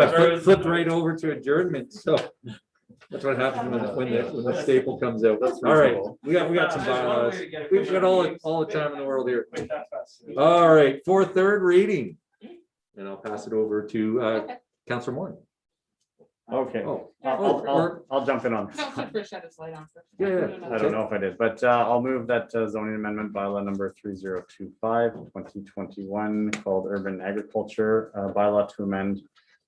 I flipped right over to adjournment. So that's what happens when the staple comes out. All right, we got some bylaws. We've got all the time in the world here. All right, for third reading, and I'll pass it over to Councillor Moore. Okay, Oh, I'll jump in on this. Councillor Fritsch had his light on first. Yeah. I don't know if I did, but I'll move that zoning amendment bylaw number 3025 2021 called urban agriculture bylaw to amend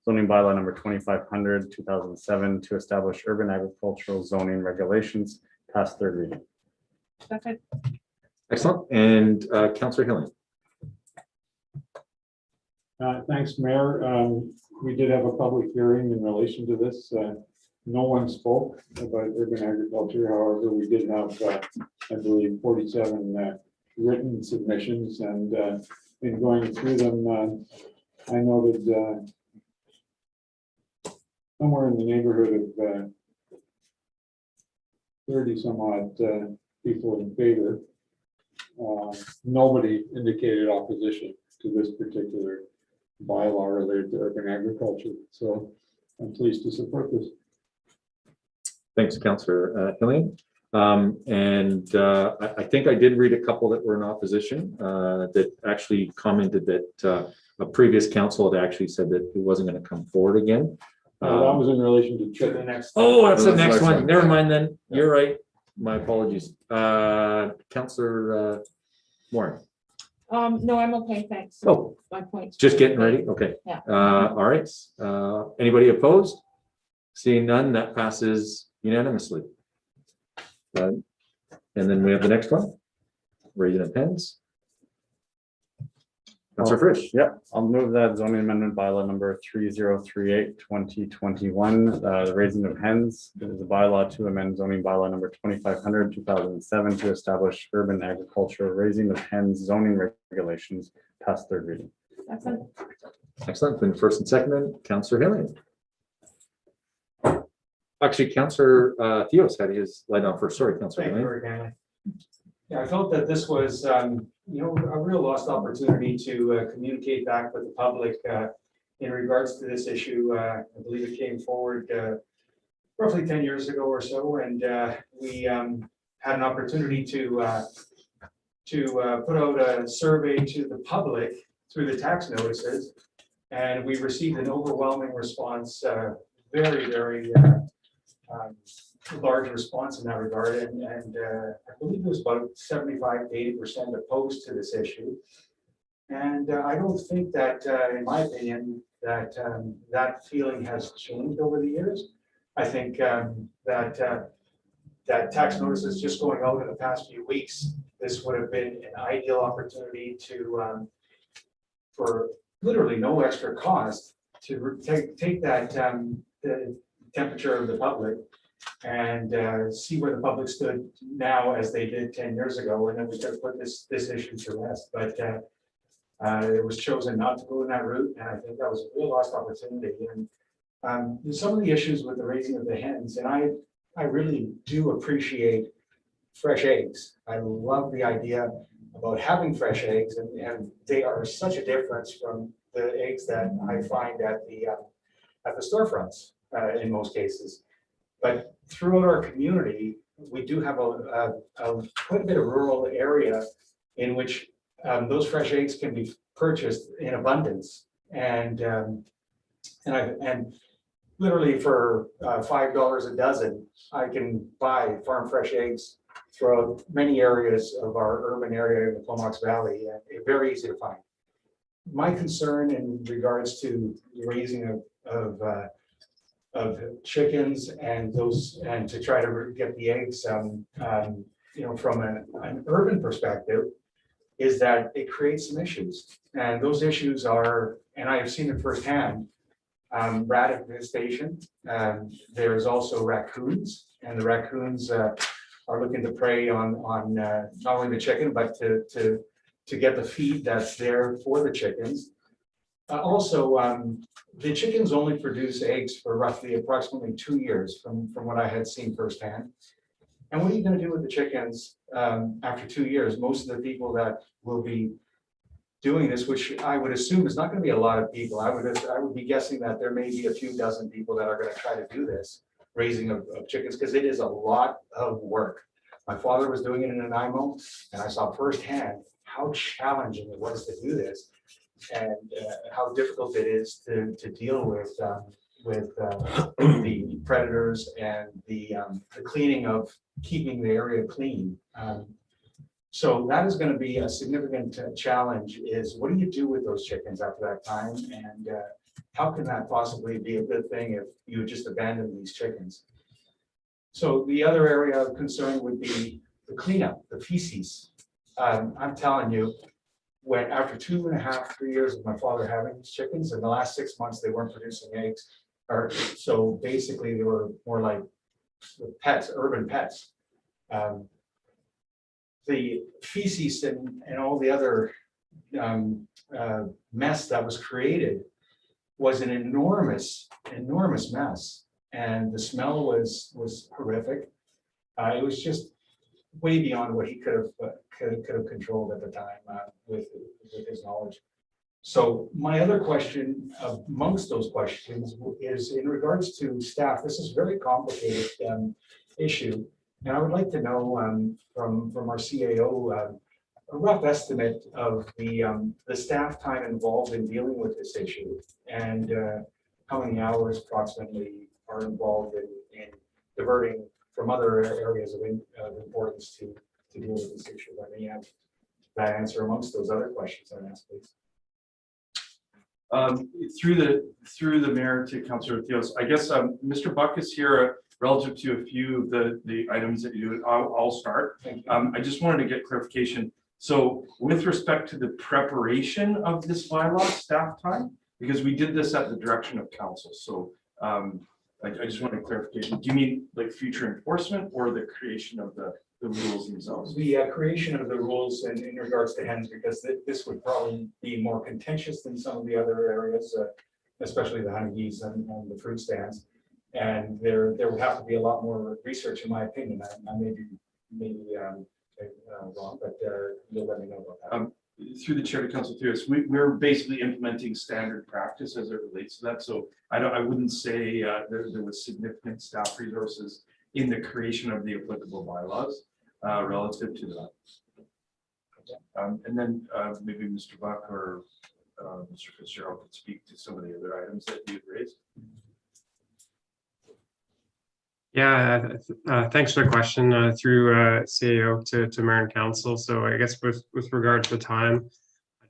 zoning bylaw number 2500 2007 to establish urban agricultural zoning regulations, past third reading. Second. Excellent. And Councillor Hilling. Thanks, Mayor. We did have a public hearing in relation to this. No one spoke about urban agriculture. However, we did have, I believe, 47 written submissions, and in going through them, I noted somewhere in the neighborhood of 30 some odd people in favor. Nobody indicated opposition to this particular bylaw related to urban agriculture. So I'm pleased to support this. Thanks, Councillor Hillian. I think I did read a couple that were in opposition that actually commented that a previous council had actually said that it wasn't going to come forward again. That was in relation to chicken. Oh, that's the That's the next next one. one. Never mind then. You're right. My apologies. Councillor Warren. No, I'm okay, thanks. Oh, My point's. just getting ready. Okay. Yeah. All right. Anybody opposed? Seeing none, that passes unanimously. And then we have the next one. Raising of pens. Councillor Frisch. Yep, I'll move that zoning amendment bylaw number 3038/2021. The raising of hens is a bylaw to amend zoning bylaw number 2500/2007 to establish urban agriculture raising of hens zoning regulations, past third reading. That's it. Excellent. Been first and second, Councillor Hillian. Actually, Councillor Theos had his light on first. Sorry, Councillor Thank you, Hillian. Organic. Yeah, I felt that this was, a real lost opportunity to communicate back with the public in regards to this issue. I believe it came forward roughly 10 years ago or so, and we had an opportunity to put out a survey to the public through the tax notices, and we received an overwhelming response, very, very large response in that regard, and I believe it was about 75 to 80% opposed to this issue. And I don't think that, in my opinion, that that feeling has changed over the years. I think that tax notices just going out in the past few weeks, this would have been an ideal opportunity to, for literally no extra cost, to take that the temperature of the public and see where the public stood now as they did 10 years ago, and then we could put this issue to rest. But it was chosen not to go in that route, and I think that was a real lost opportunity. And some of the issues with the raising of the hens, and I really do appreciate fresh eggs. I love the idea about having fresh eggs, and they are such a difference from the eggs that I find at the storefronts in most cases. But throughout our community, we do have quite a bit of rural area in which those fresh eggs can be purchased in abundance, and literally for $5 a dozen, I can buy farm fresh eggs throughout many areas of our urban area in the Comox Valley. Very easy to find. My concern in regards to the raising of chickens and to try to get the eggs, from an urban perspective, is that it creates some issues. And those issues are, and I have seen it firsthand, rat infestation. There's also raccoons, and the raccoons are looking to prey on not only the chicken, but to get the feed that's there for the chickens. The chickens only produce eggs for approximately 2 years from what I had seen firsthand. And what are you going to do with the chickens after 2 years? Most of the people that will be doing this, which I would assume is not going to be a lot of people. I would be guessing that there may be a few dozen people that are going to try to do this raising of chickens, because it is a lot of work. My father was doing it in Nanaimo, and I saw firsthand how challenging it was to do this, and how difficult it is to deal with the predators and the cleaning of keeping the area clean. So that is going to be a significant challenge, is what do you do with those chickens after that time? And how can that possibly be a good thing if you just abandon these chickens? So the other area of concern would be the cleanup, the feces. I'm telling you, when after 2.5, 3 years of my father having these chickens, in the last 6 months, they weren't producing eggs. So basically they were more like pets, urban pets. The feces and all the other mess that was created was an enormous mess. And the smell was horrific. It was just way beyond what he could have controlled at the time with his knowledge. So my other question amongst those questions is in regards to staff. This is a very complicated issue. And I would like to know from our CAO a rough estimate of the staff time involved in dealing with this issue and how many hours approximately are involved in diverting from other areas of importance to deal with this issue. Let me have that answer amongst those other questions I asked, please. Through the mayor to Councillor Theos, I guess Mr. Buck is here relative to a few of the items that you do. I'll start. I just wanted to get clarification. So with respect to the preparation of this bylaw staff time, because we did this at the direction of council. So I just wanted clarification. Do you mean like future enforcement or the creation of the rules themselves? The creation of the rules and in regards to hens, because this would probably be more contentious than some of the other areas, especially the honeybees and the fruit stands. And there would have to be a lot more research, in my opinion. I may be wrong, but you'll let me know about that. Through the chair to Council Theos, we're basically implementing standard practice as it relates to that. So I wouldn't say there was significant staff resources in the creation of the applicable bylaws relative to that. And then maybe Mr. Buck or Mr. Fitzgerald could speak to some of the other items that you've raised. Yeah, thanks for the question through CAO to Mayor and Council. So I guess with regard to the time,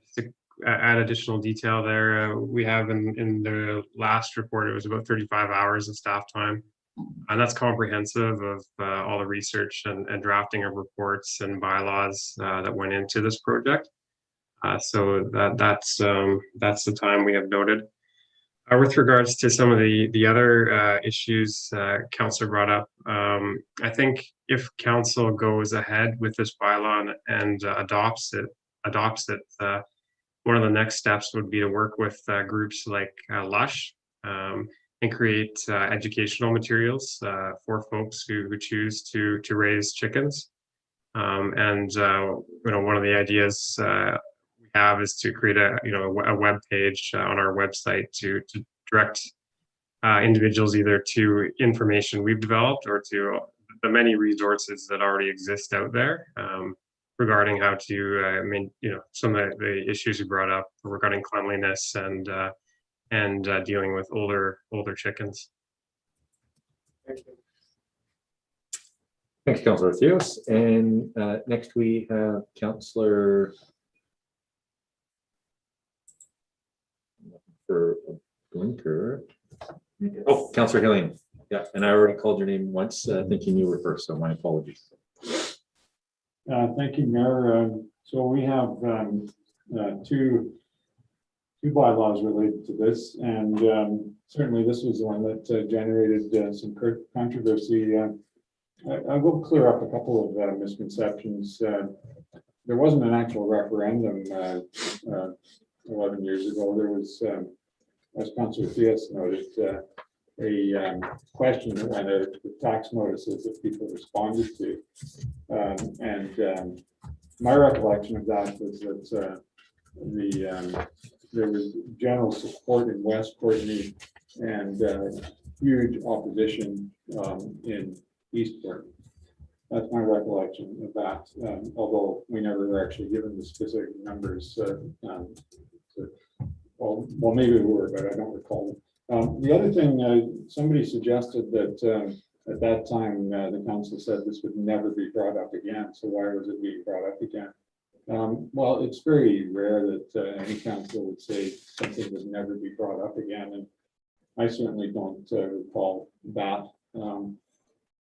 just to add additional detail there, we have in the last report, it was about 35 hours of staff time. And that's comprehensive of all the research and drafting of reports and bylaws that went into this project. So that's the time we have noted. With regards to some of the other issues Council brought up, I think if Council goes ahead with this bylaw and adopts it, one of the next steps would be to work with groups like Lush and create educational materials for folks who choose to raise chickens. And one of the ideas we have is to create a web page on our website to direct individuals either to information we've developed or to the many resources that already exist out there regarding how to some of the issues you brought up regarding cleanliness and dealing with older chickens. Thanks, Councillor Theos. And next we have Councillor for Blinker. Oh, Councillor Helene. Yeah, and I already called your name once, thinking you were first, so my apologies. Thank you, Mayor. So we have two bylaws related to this, and certainly this was the one that generated some controversy. I will clear up a couple of misconceptions. There wasn't an actual referendum 11 years ago. There was, as Councillor Theos noted, a question that went out with tax notices that people responded to. And my recollection of that was that there was general support in West Courtenay and huge opposition in East Courtenay. That's my recollection of that, although we never were actually given the specific numbers. Well, maybe we were, but I don't recall. The other thing, somebody suggested that at that time, the council said this would never be brought up again. So why was it being brought up again? Well, it's very rare that any council would say something would never be brought up again. And I certainly don't recall that.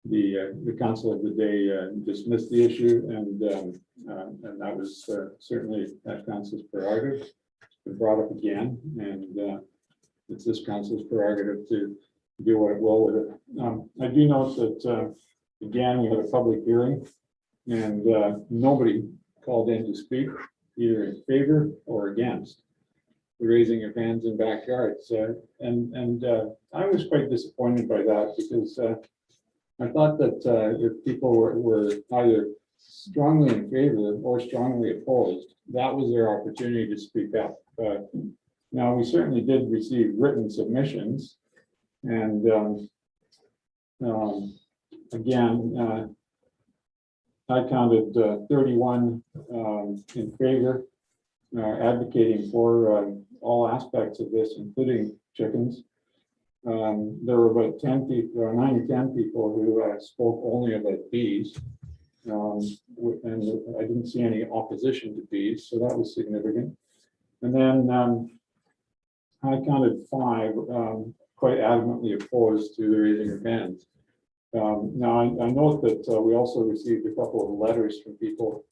The council of the day dismissed the issue, and that was certainly that council's prerogative. It's been brought up again, and it's this council's prerogative to do what it will with it. I do note that again, we had a public hearing, and nobody called in to speak either in favor or against the raising of hens in backyards. And I was quite disappointed by that, because I thought that if people were either strongly in favor or strongly opposed, that was their opportunity to speak up. Now, we certainly did receive written submissions, and again, I counted 31 in favor, advocating for all aspects of this, including chickens. There were about 10 people, or 9 or 10 people who spoke only about bees. And I didn't see any opposition to bees, so that was significant. And then I counted 5 quite adamantly opposed to the raising of hens. Now, I note that we also received a couple of letters from people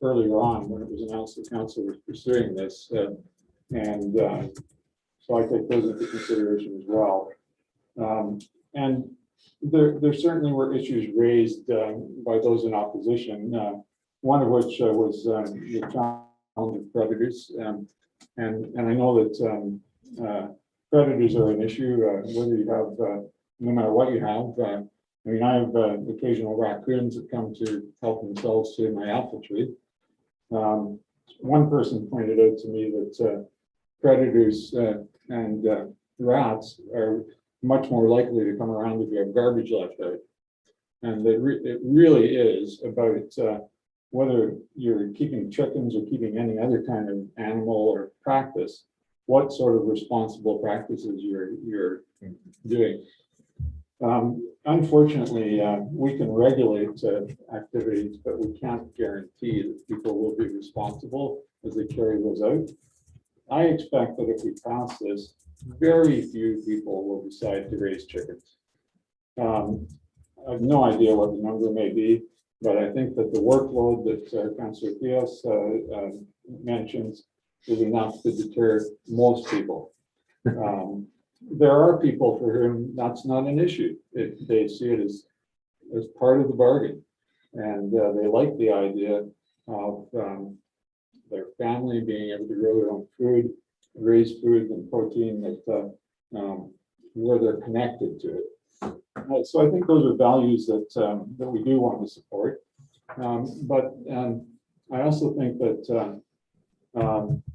earlier on when it was announced the council was pursuing this. So I take those into consideration as well. And there certainly were issues raised by those in opposition, one of which was the challenge of predators. And I know that predators are an issue, whether you have, no matter what you have. I mean, I have occasional raccoons that come to help themselves to my apple tree. One person pointed out to me that predators and rats are much more likely to come around if you have garbage left out. And it really is about whether you're keeping chickens or keeping any other kind of animal or practice, what sort of responsible practices you're doing. Unfortunately, we can regulate activities, but we can't guarantee that people will be responsible as they carry those out. I expect that if we pass this, very few people will decide to raise chickens. I have no idea what the number may be, but I think that the workload that Councillor Diaz mentions is enough to deter most people. There are people for whom that's not an issue. They see it as part of the bargain, and they like the idea of their family being able to grow their own food, raise food and protein that where they're connected to it. So I think those are values that we do want to support. But I also think that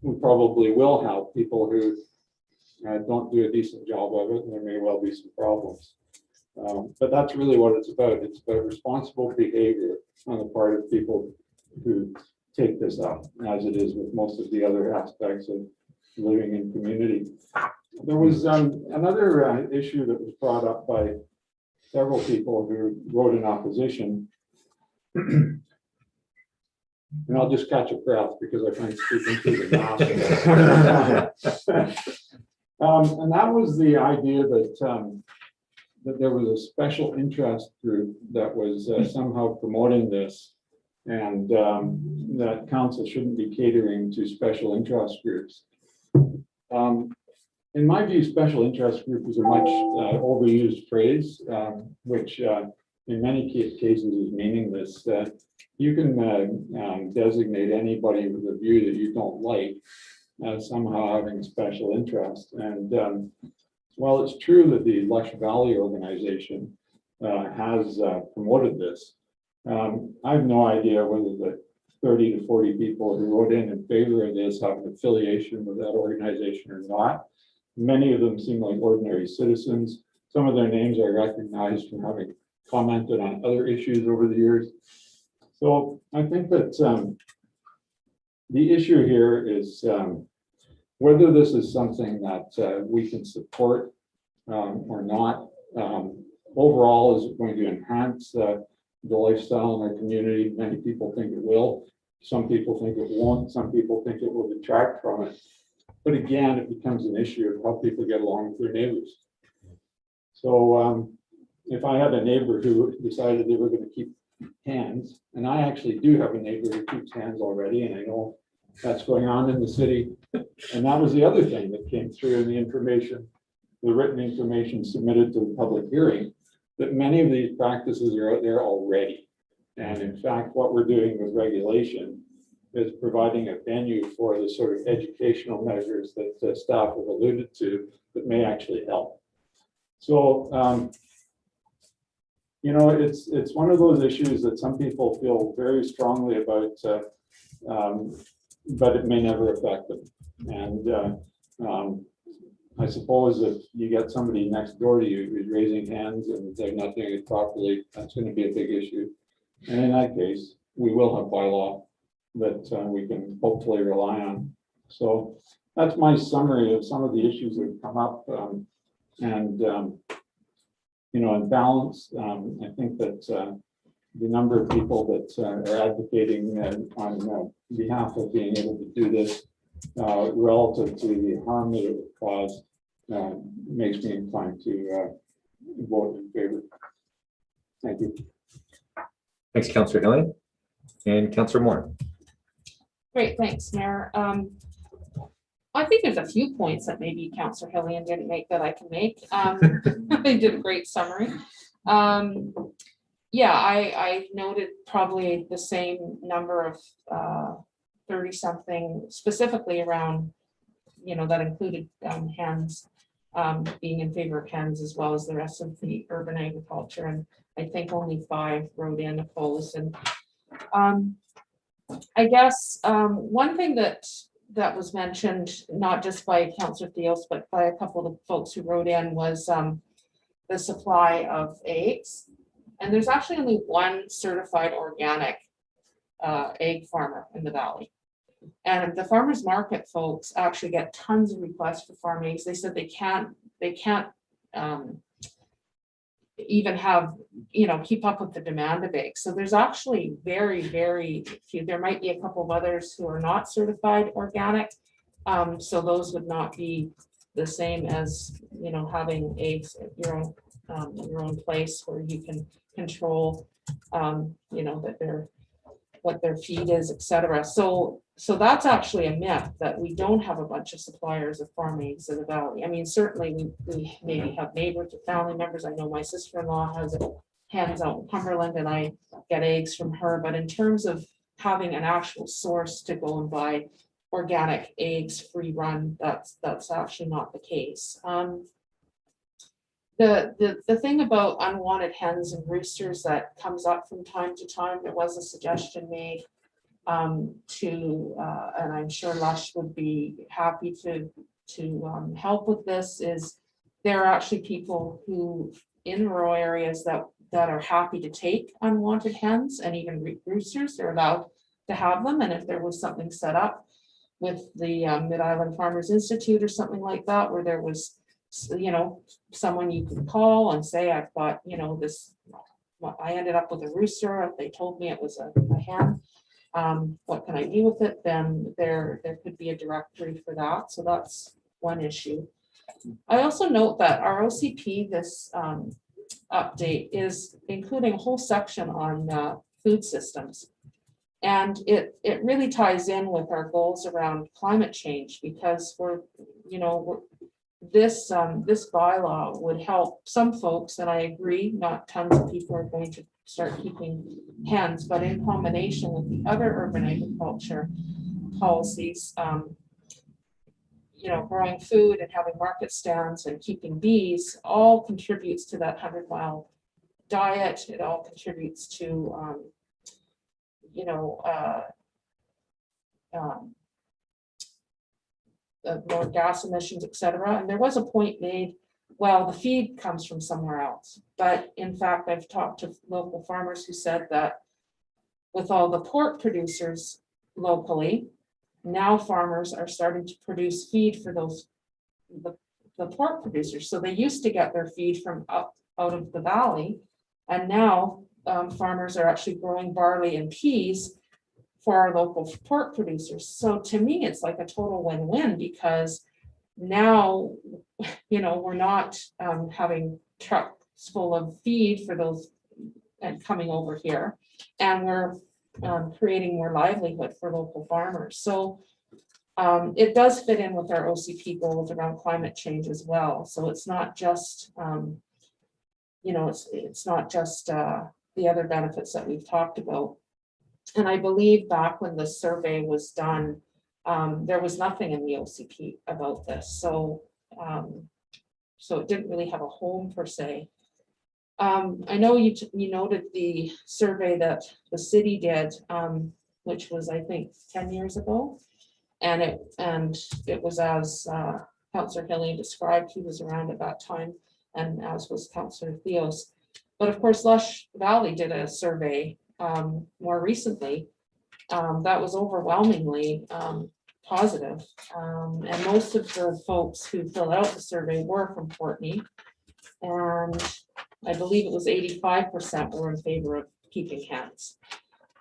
we probably will have people who don't do a decent job of it, and there may well be some problems. But that's really what it's about. It's about responsible behavior on the part of people who take this up, as it is with most of the other aspects of living in community. There was another issue that was brought up by several people who wrote in opposition. And I'll just catch a breath because I find speaking through the mask. And that was the idea that that there was a special interest group that was somehow promoting this, and that council shouldn't be catering to special interest groups. In my view, special interest group is a much overused phrase, which in many cases is meaningless. You can designate anybody with a view that you don't like as somehow having special interest. And while it's true that the Lush Valley organization has promoted this, I have no idea whether the 30 to 40 people who wrote in favor of this have an affiliation with that organization or not. Many of them seem like ordinary citizens. Some of their names I recognize from having commented on other issues over the years. So I think that the issue here is whether this is something that we can support or not. Overall, is it going to enhance the lifestyle in our community? Many people think it will. Some people think it won't. Some people think it will detract from it. But again, it becomes an issue of how people get along with their neighbors. So if I had a neighbor who decided they were going to keep hens, and I actually do have a neighbor who keeps hens already, and I know that's going on in the city. And that was the other thing that came through in the information, the written information submitted to the public hearing, that many of these practices are out there already. And in fact, what we're doing with regulation is providing a venue for the sort of educational measures that staff have alluded to that may actually help. So you know, it's one of those issues that some people feel very strongly about, but it may never affect them. And I suppose if you get somebody next door to you who's raising hands and they're not doing it properly, that's going to be a big issue. And in that case, we will have bylaw that we can hopefully rely on. So that's my summary of some of the issues that have come up. You know, in balance, I think that the number of people that are advocating on behalf of being able to do this relative to the harm that it would cause makes me inclined to vote in favor. Thank you. Thanks, Councillor Hillian. And Councillor Moore. Great, thanks, Mayor. I think there's a few points that maybe Councillor Hillian didn't make that I can make. They did a great summary. Yeah, I noted probably the same number of 30 something specifically around, you know, that included hens, being in favor of hens as well as the rest of the urban agriculture. And I think only 5 wrote in opposed. And I guess one thing that was mentioned, not just by Councillor Theos, but by a couple of folks who wrote in was the supply of eggs. And there's actually only one certified organic egg farmer in the valley. And the farmers market folks actually get tons of requests for farm eggs. They said they can't even have, you know, keep up with the demand of eggs. So there's actually very, very few. There might be a couple of others who are not certified organic. So those would not be the same as, you know, having eggs at your own place where you can control, you know, that what their feed is, etc. So that's actually a myth that we don't have a bunch of suppliers of farm eggs in the valley. I mean, certainly we maybe have neighbors or family members. I know my sister-in-law has hens out in Cumberland and I get eggs from her. But in terms of having an actual source to go and buy organic eggs free run, that's actually not the case. The thing about unwanted hens and roosters that comes up from time to time, there was a suggestion made and I'm sure Lush would be happy to help with this, is there are actually people who in rural areas that are happy to take unwanted hens and even roosters. They're allowed to have them, and if there was something set up with the Mid-Island Farmers Institute or something like that, where there was, you know, someone you could call and say, I've got, you know, this, I ended up with a rooster. If they told me it was a hen, what can I do with it? Then there could be a directory for that. So that's one issue. I also note that our OCP, this update, is including a whole section on food systems. And it really ties in with our goals around climate change, because this bylaw would help some folks, and I agree, not tons of people are going to start keeping hens, but in combination with the other urban agriculture policies, growing food and having market stands and keeping bees all contributes to that 100-mile diet. It all contributes to lower gas emissions, etc. And there was a point made, well, the feed comes from somewhere else. But in fact, I've talked to local farmers who said that with all the pork producers locally, now farmers are starting to produce feed for the pork producers. So they used to get their feed from out of the valley, and now farmers are actually growing barley and peas for our local pork producers. So to me, it's like a total win-win, because now, we're not having trucks full of feed for those and coming over here, and we're creating more livelihood for local farmers. So it does fit in with our OCP goals around climate change as well. So it's not just, it's not just the other benefits that we've talked about. And I believe back when the survey was done, there was nothing in the OCP about this. So it didn't really have a home per se. I know you noted the survey that the city did, which was, I think, 10 years ago. And it was as Councillor Hilly described, he was around at that time, and as was Councillor Theos. But of course, Lush Valley did a survey more recently that was overwhelmingly positive. And most of the folks who filled out the survey were from Courtney. And I believe it was 85% were in favor of keeping hens.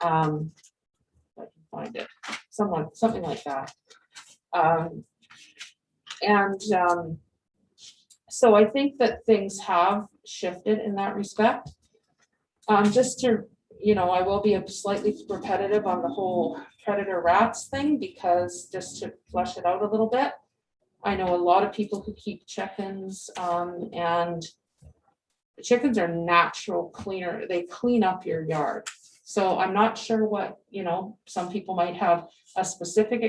If I can find it, something like that. So I think that things have shifted in that respect. Just to, I will be slightly repetitive on the whole predator rats thing, because just to flesh it out a little bit, I know a lot of people who keep chickens, and chickens are natural cleaner. They clean up your yard. So I'm not sure what, some people might have a specific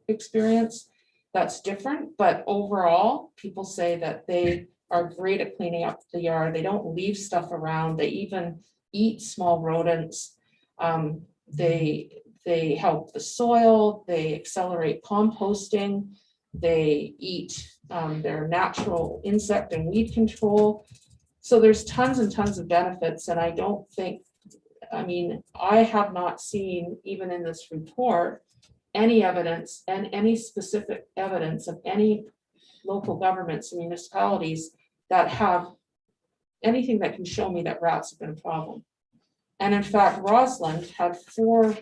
experience that's different, but overall, people say that they are great at cleaning up the yard. They don't leave stuff around. They even eat small rodents. They help the soil. They accelerate composting. They eat their natural insect and weed control. So there's tons and tons of benefits, and I don't think, I have not seen, even in this report, any evidence and any specific evidence of any local governments and municipalities that have anything that can show me that rats have been a problem. And in fact, Rossland had 4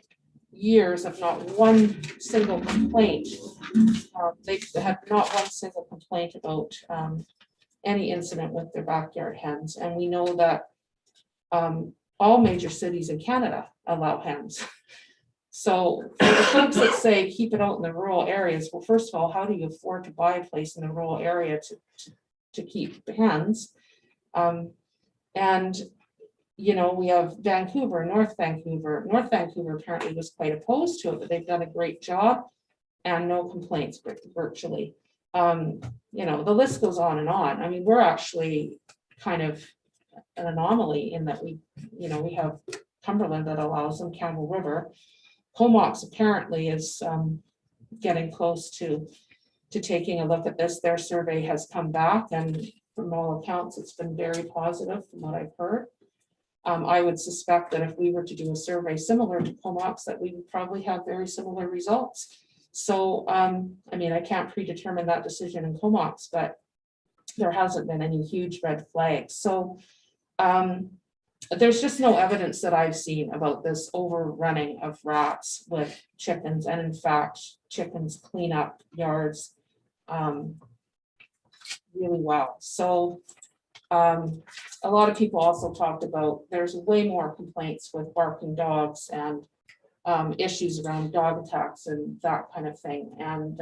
years of not one single complaint. They had not one single complaint about any incident with their backyard hens. And we know that all major cities in Canada allow hens. So for the folks that say keep it out in the rural areas, well, first of all, how do you afford to buy a place in the rural area to keep hens? And we have Vancouver, North Vancouver. North Vancouver apparently was quite opposed to it, but they've done a great job and no complaints virtually. The list goes on and on. We're actually kind of an anomaly in that we have Cumberland that allows them, Campbell River. Comox apparently is getting close to taking a look at this. Their survey has come back, and from all accounts, it's been very positive from what I've heard. I would suspect that if we were to do a survey similar to Comox, that we would probably have very similar results. So, I can't predetermine that decision in Comox, but there hasn't been any huge red flags. So, there's just no evidence that I've seen about this overrunning of rats with chickens. And in fact, chickens clean up yards really well. So a lot of people also talked about there's way more complaints with barking dogs and issues around dog attacks and that kind of thing. And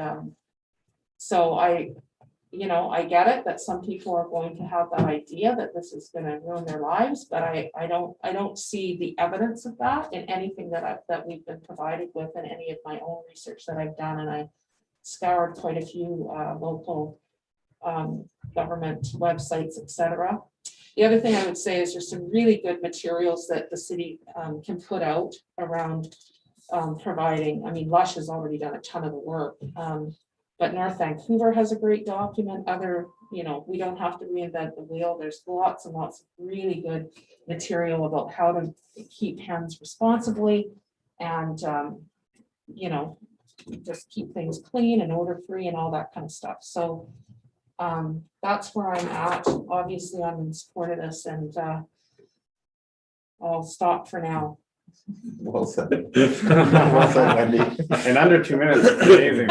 so I get it that some people are going to have that idea that this is going to ruin their lives, but I don't see the evidence of that in anything that we've been provided with in any of my own research that I've done. And I scoured quite a few local government websites, etc. The other thing I would say is there's some really good materials that the city can put out around providing. Lush has already done a ton of the work. But North Vancouver has a great document. We don't have to reinvent the wheel. There's lots and lots of really good material about how to keep hens responsibly and, just keep things clean and odor-free and all that kind of stuff. So that's where I'm at. Obviously, I'm in support of this, and I'll stop for now. Well said. Well said, Wendy. In under 2 minutes, it's amazing.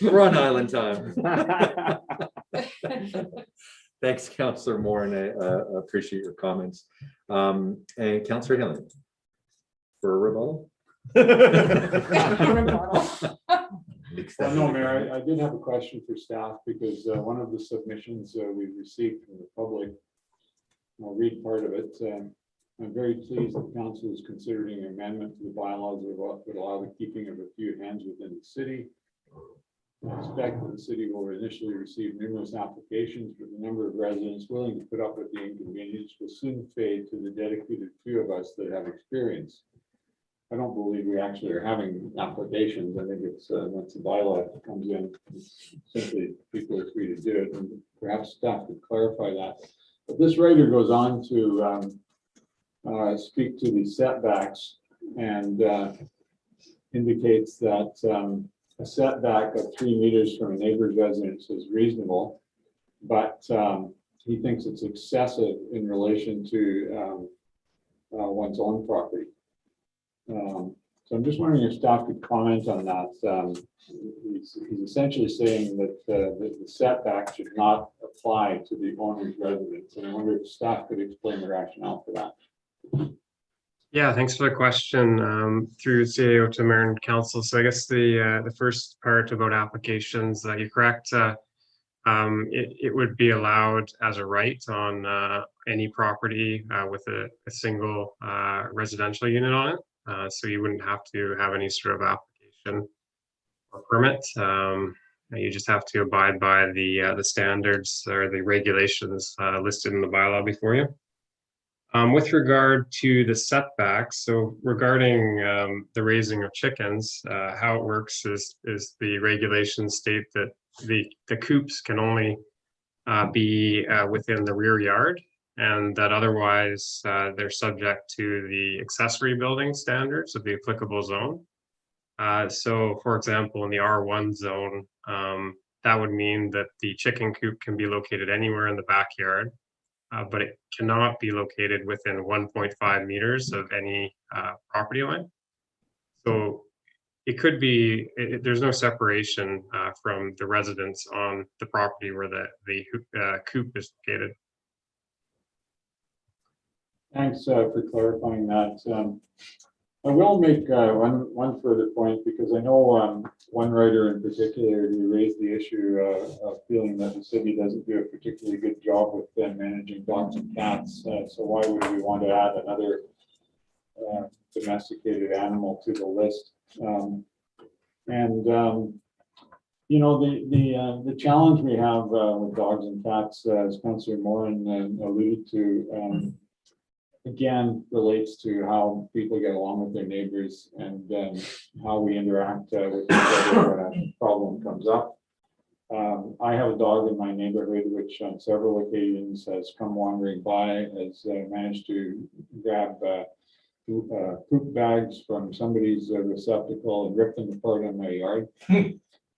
We're on island time. Thanks, Councillor Moore, and I appreciate your comments. And Councillor Hilly for a rebuttal. Well, no, Mayor, I did have a question for staff, because one of the submissions we've received from the public, I'll read part of it. I'm very pleased that council is considering an amendment to the bylaws that would allow the keeping of a few hens within the city. I expect that the city will initially receive numerous applications, but the number of residents willing to put up with the inconvenience will soon fade to the dedicated few of us that have experience. I don't believe we actually are having applications. I think it's once the bylaw comes in, it's simply people are free to do it, and perhaps staff could clarify that. But this writer goes on to speak to the setbacks and indicates that a setback of 3 meters from a neighbor's residence is reasonable, but he thinks it's excessive in relation to one's own property. So I'm just wondering if staff could comment on that. He's essentially saying that the setback should not apply to the owner's residence, and I wonder if staff could explain the rationale for that. Yeah, thanks for the question through CAO to Mayor and Council. So I guess the first part about applications, you're correct. It would be allowed as a right on any property with a single residential unit on it. So you wouldn't have to have any sort of application or permit. You just have to abide by the standards or the regulations listed in the bylaw before you. With regard to the setbacks, so regarding the raising of chickens, how it works is the regulations state that the coops can only be within the rear yard, and that otherwise they're subject to the accessory building standards of the applicable zone. So for example, in the R1 zone, that would mean that the chicken coop can be located anywhere in the backyard, but it cannot be located within 1.5 meters of any property line. So it could be, there's no separation from the residents on the property where the coop is located. Thanks for clarifying that. I will make one further point, because I know one writer in particular who raised the issue of feeling that the city doesn't do a particularly good job with managing dogs and cats. So why would we want to add another domesticated animal to the list? You know, the challenge we have with dogs and cats, as Councillor Moran alluded to, again, relates to how people get along with their neighbors and how we interact with each other when a problem comes up. I have a dog in my neighborhood which on several occasions has come wandering by, has managed to grab poop bags from somebody's receptacle and rip them apart on my yard.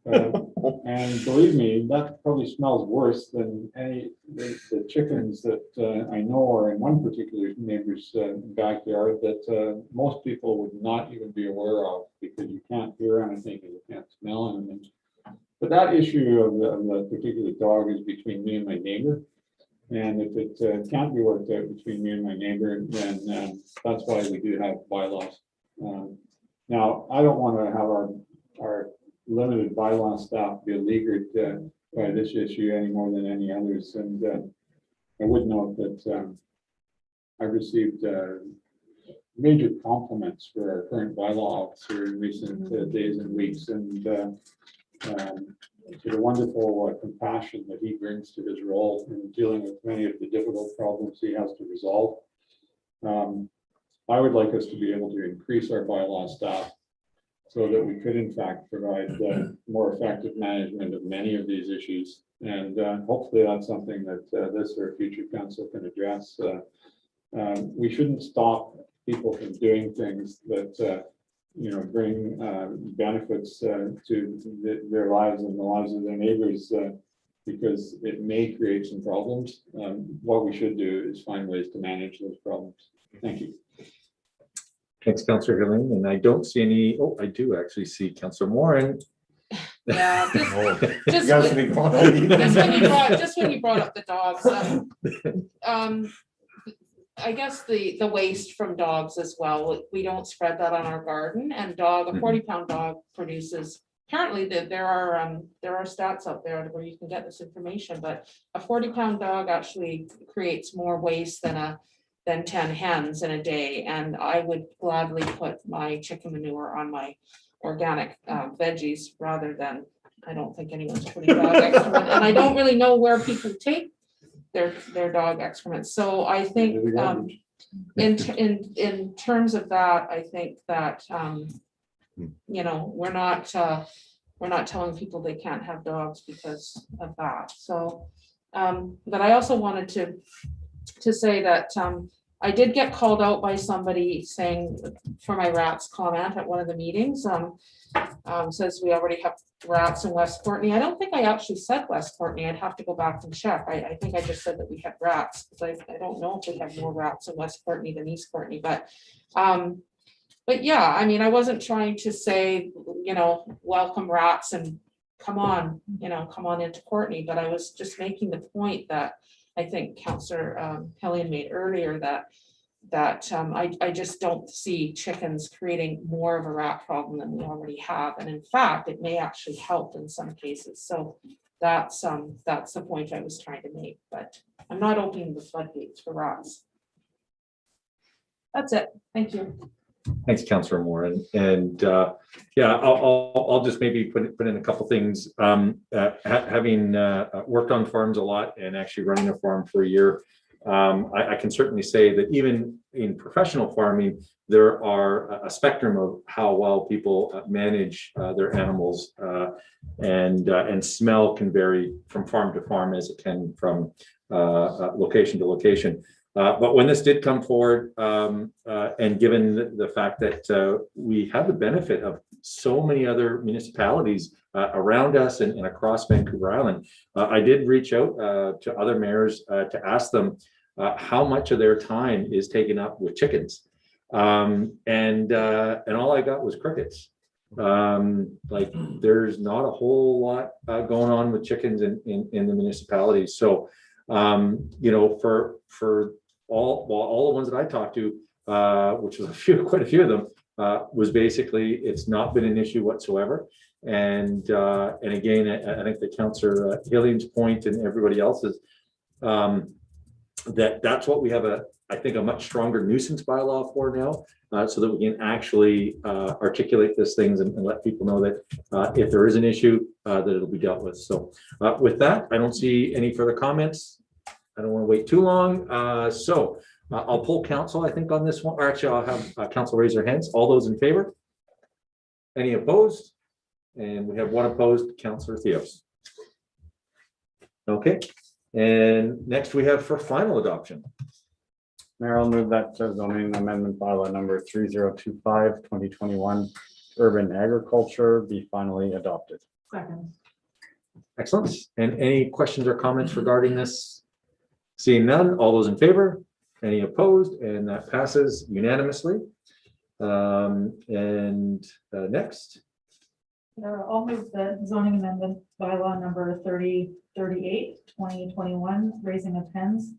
And believe me, that probably smells worse than any the chickens that I know are in one particular neighbor's backyard that most people would not even be aware of, because you can't hear anything and you can't smell anything. But that issue of the particular dog is between me and my neighbor. And if it can't be worked out between me and my neighbor, then that's why we do have bylaws. Now, I don't want to have our limited bylaw staff be beleaguered by this issue any more than any others. And I would note that I've received major compliments for our current bylaw officer in recent days and weeks, and to the wonderful compassion that he brings to his role in dealing with many of the difficult problems he has to resolve. I would like us to be able to increase our bylaw staff so that we could in fact provide more effective management of many of these issues. And hopefully that's something that this or future council can address. We shouldn't stop people from doing things that you know, bring benefits to their lives and the lives of their neighbors, because it may create some problems. What we should do is find ways to manage those problems. Thank you. Thanks, Councillor Helene. And I don't see any, oh, I do actually see Councillor Moran. Yeah, You guys think about just when you brought up the dogs, I guess the waste from dogs as well, we don't spread that on our garden, and a 40-pound dog produces, apparently there are stats out there where you can get this information, but a 40-pound dog actually creates more waste than 10 hens in a day. And I would gladly put my chicken manure on my organic veggies rather than I don't think anyone's putting dog excrement, and I don't really know where people take their dog excrement. So I think, in terms of that, I think that, you know, we're not telling people they can't have dogs because of that. So, but I also wanted to say that, I did get called out by somebody saying for my rats comment at one of the meetings, says we already have rats in West Courtney. I don't think I actually said West Courtney. I'd have to go back and check. I think I just said that we had rats, because I don't know if we have more rats in West Courtney than East Courtney, but yeah, I mean, I wasn't trying to say, you know, welcome rats and come on, you know, come on into Courtney, but I was just making the point that I think Councillor Hellion made earlier, that I just don't see chickens creating more of a rat problem than we already have. And in fact, it may actually help in some cases. So that's the point I was trying to make, but I'm not opening the floodgates for rats. That's it. Thank you. Thanks, Councillor Moore. And yeah, I'll just maybe put in a couple things. Having worked on farms a lot and actually running a farm for a year, I can certainly say that even in professional farming, there are a spectrum of how well people manage their animals, and smell can vary from farm to farm as it can from location to location. But when this did come forward, and given the fact that we have the benefit of so many other municipalities around us and across Vancouver Island, I did reach out to other mayors to ask them how much of their time is taken up with chickens. And all I got was crickets. Like there's not a whole lot going on with chickens in the municipalities. So, you know, for all the ones that I talked to, which was quite a few of them, was basically it's not been an issue whatsoever. And again, I think that Councillor Hillion's point and everybody else's, that's what we have I think a much stronger nuisance bylaw for now, so that we can actually articulate these things and let people know that if there is an issue, that it'll be dealt with. So with that, I don't see any further comments. I don't want to wait too long. So I'll pull council, I think, on this one, or actually I'll have council raise their hands. All those in favor? Any opposed? And we have one opposed, Councillor Theos. Okay, and next we have for final adoption. Mayor, I'll move that zoning amendment bylaw number 3025, 2021, urban agriculture be finally adopted. Second. Excellent. And any questions or comments regarding this? Seeing none, all those in favor? Any opposed? And that passes unanimously. Next. I'll move the zoning amendment bylaw number 3038, 2021, raising of hens.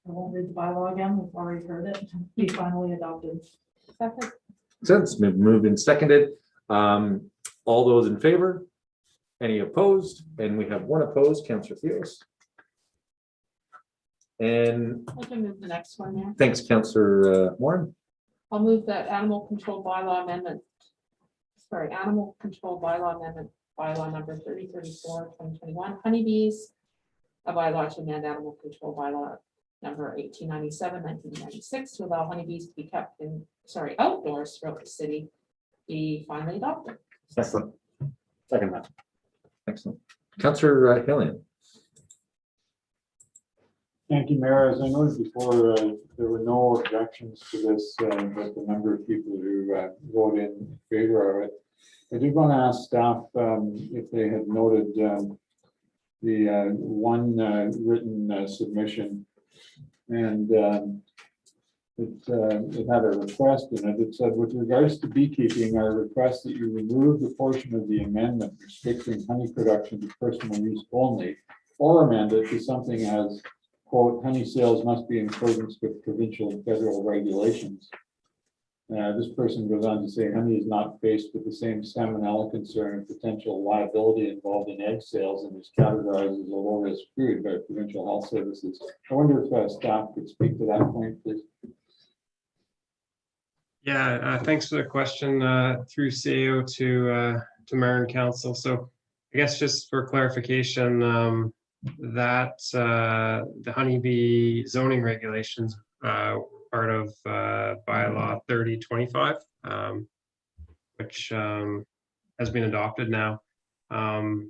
I won't read the bylaw again, we've already heard it, be finally adopted. Second. Since moved and seconded, all those in favor? Any opposed? And we have one opposed, Councillor Theos. And I can move the next one now. thanks, Councillor Warren. I'll move that animal control bylaw amendment. Sorry, animal control bylaw amendment, bylaw number 3034, 2021, honeybees. A bylaw to amend animal control bylaw number 1897, 1996 to allow honeybees to be kept outdoors throughout the city be finally adopted. Excellent. Second that. Excellent. Councillor Hillian. Thank you, Mayor. As I noted before, there were no objections to this, but the number of people who voted in favor of it. I did want to ask staff if they had noted the one written submission, and it had a request in it. It said, with regards to beekeeping, I request that you remove the portion of the amendment restricting honey production to personal use only, or amend it to something as, quote, honey sales must be in accordance with provincial and federal regulations. This person goes on to say honey is not faced with the same salmonella concern and potential liability involved in egg sales and is categorized as a low-risk food by provincial health services. I wonder if staff could speak to that point, please. Yeah, thanks for the question through CEO Mayor and Council. So I guess just for clarification, that the honeybee zoning regulations part of bylaw 3025, which has been adopted now. And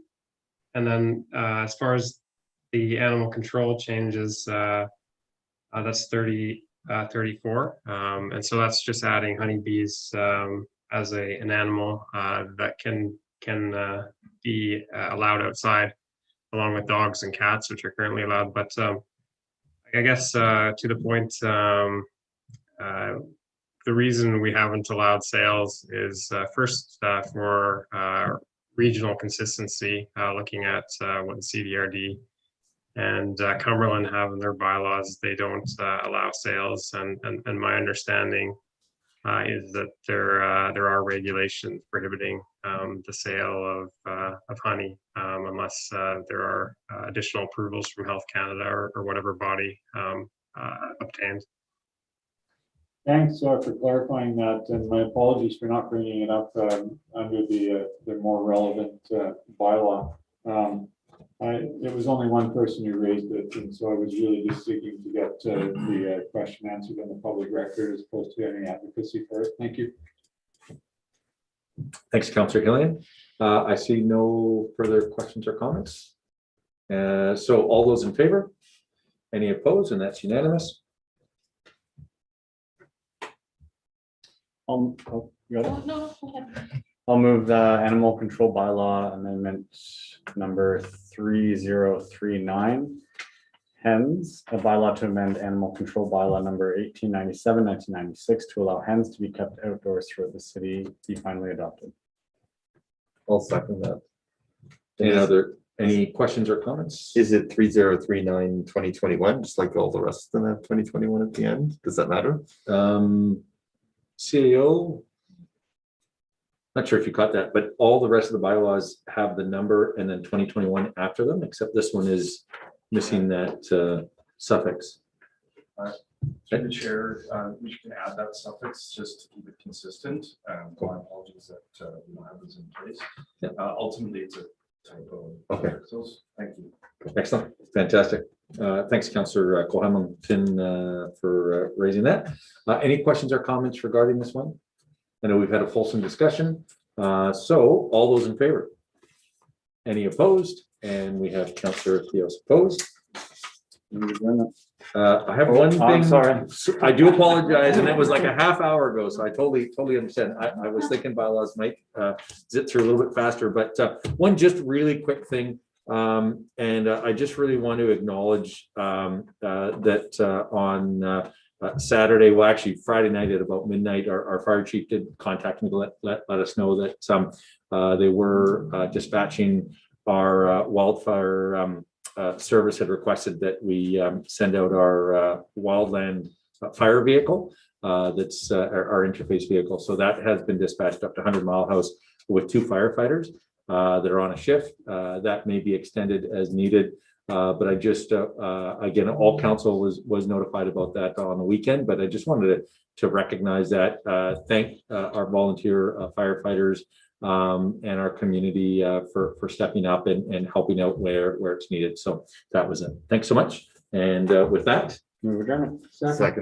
then as far as the animal control changes, that's 34. And so that's just adding honeybees as an animal that can be allowed outside, along with dogs and cats, which are currently allowed. But I guess to the point, the reason we haven't allowed sales is first for regional consistency, looking at what the CDRD and Cumberland have in their bylaws. They don't allow sales, and my understanding is that there are regulations prohibiting the sale of honey unless there are additional approvals from Health Canada or whatever body obtained. Thanks for clarifying that, and my apologies for not bringing it up under the more relevant bylaw. It was only one person who raised it, and so I was really just seeking to get the question answered in the public record as opposed to any advocacy for it. Thank you. Thanks, Councillor Hillian. I see no further questions or comments. So all those in favor? Any opposed? And that's unanimous. Oh, you got it? Oh, no, go ahead. I'll move the animal control bylaw amendment number 3039. Hens, a bylaw to amend animal control bylaw number 1897, 1996 to allow hens to be kept outdoors throughout the city be finally adopted. I'll second that. Any questions or comments? Is it 3039 2021, just like all the rest of them have 2021 at the end? Does that matter? CAO, not sure if you caught that, but all the rest of the bylaws have the number and then 2021 after them, except this one is missing that suffix. Through the chair, we can add that suffix just to keep it consistent. My apologies that we don't have this in place. Yeah. Ultimately, it's a typo. Okay. So, thank you. Excellent, fantastic. Thanks, Councillor Cohampton, for raising that. Any questions or comments regarding this one? I know we've had a fulsome discussion. So all those in favor? Any opposed? And we have Councillor Theos opposed. I have one thing. Sorry. I do apologize, and it was like a half hour ago, so I totally understand. I was thinking bylaws might zip through a little bit faster, but one just really quick thing. And I just really want to acknowledge that on Saturday, well, actually Friday night at about midnight, our fire chief did contact me to let us know that they were dispatching our wildfire service had requested that we send out our wildland fire vehicle. That's our interface vehicle. So that has been dispatched up to 100 Mile House with 2 firefighters that are on a shift. That may be extended as needed. But I just, again, all council was notified about that on the weekend, but I just wanted to recognize that, thank our volunteer firefighters and our community for stepping up and helping out where it's needed. So that was it. Thanks so much. And with that, Move adjournment. Second.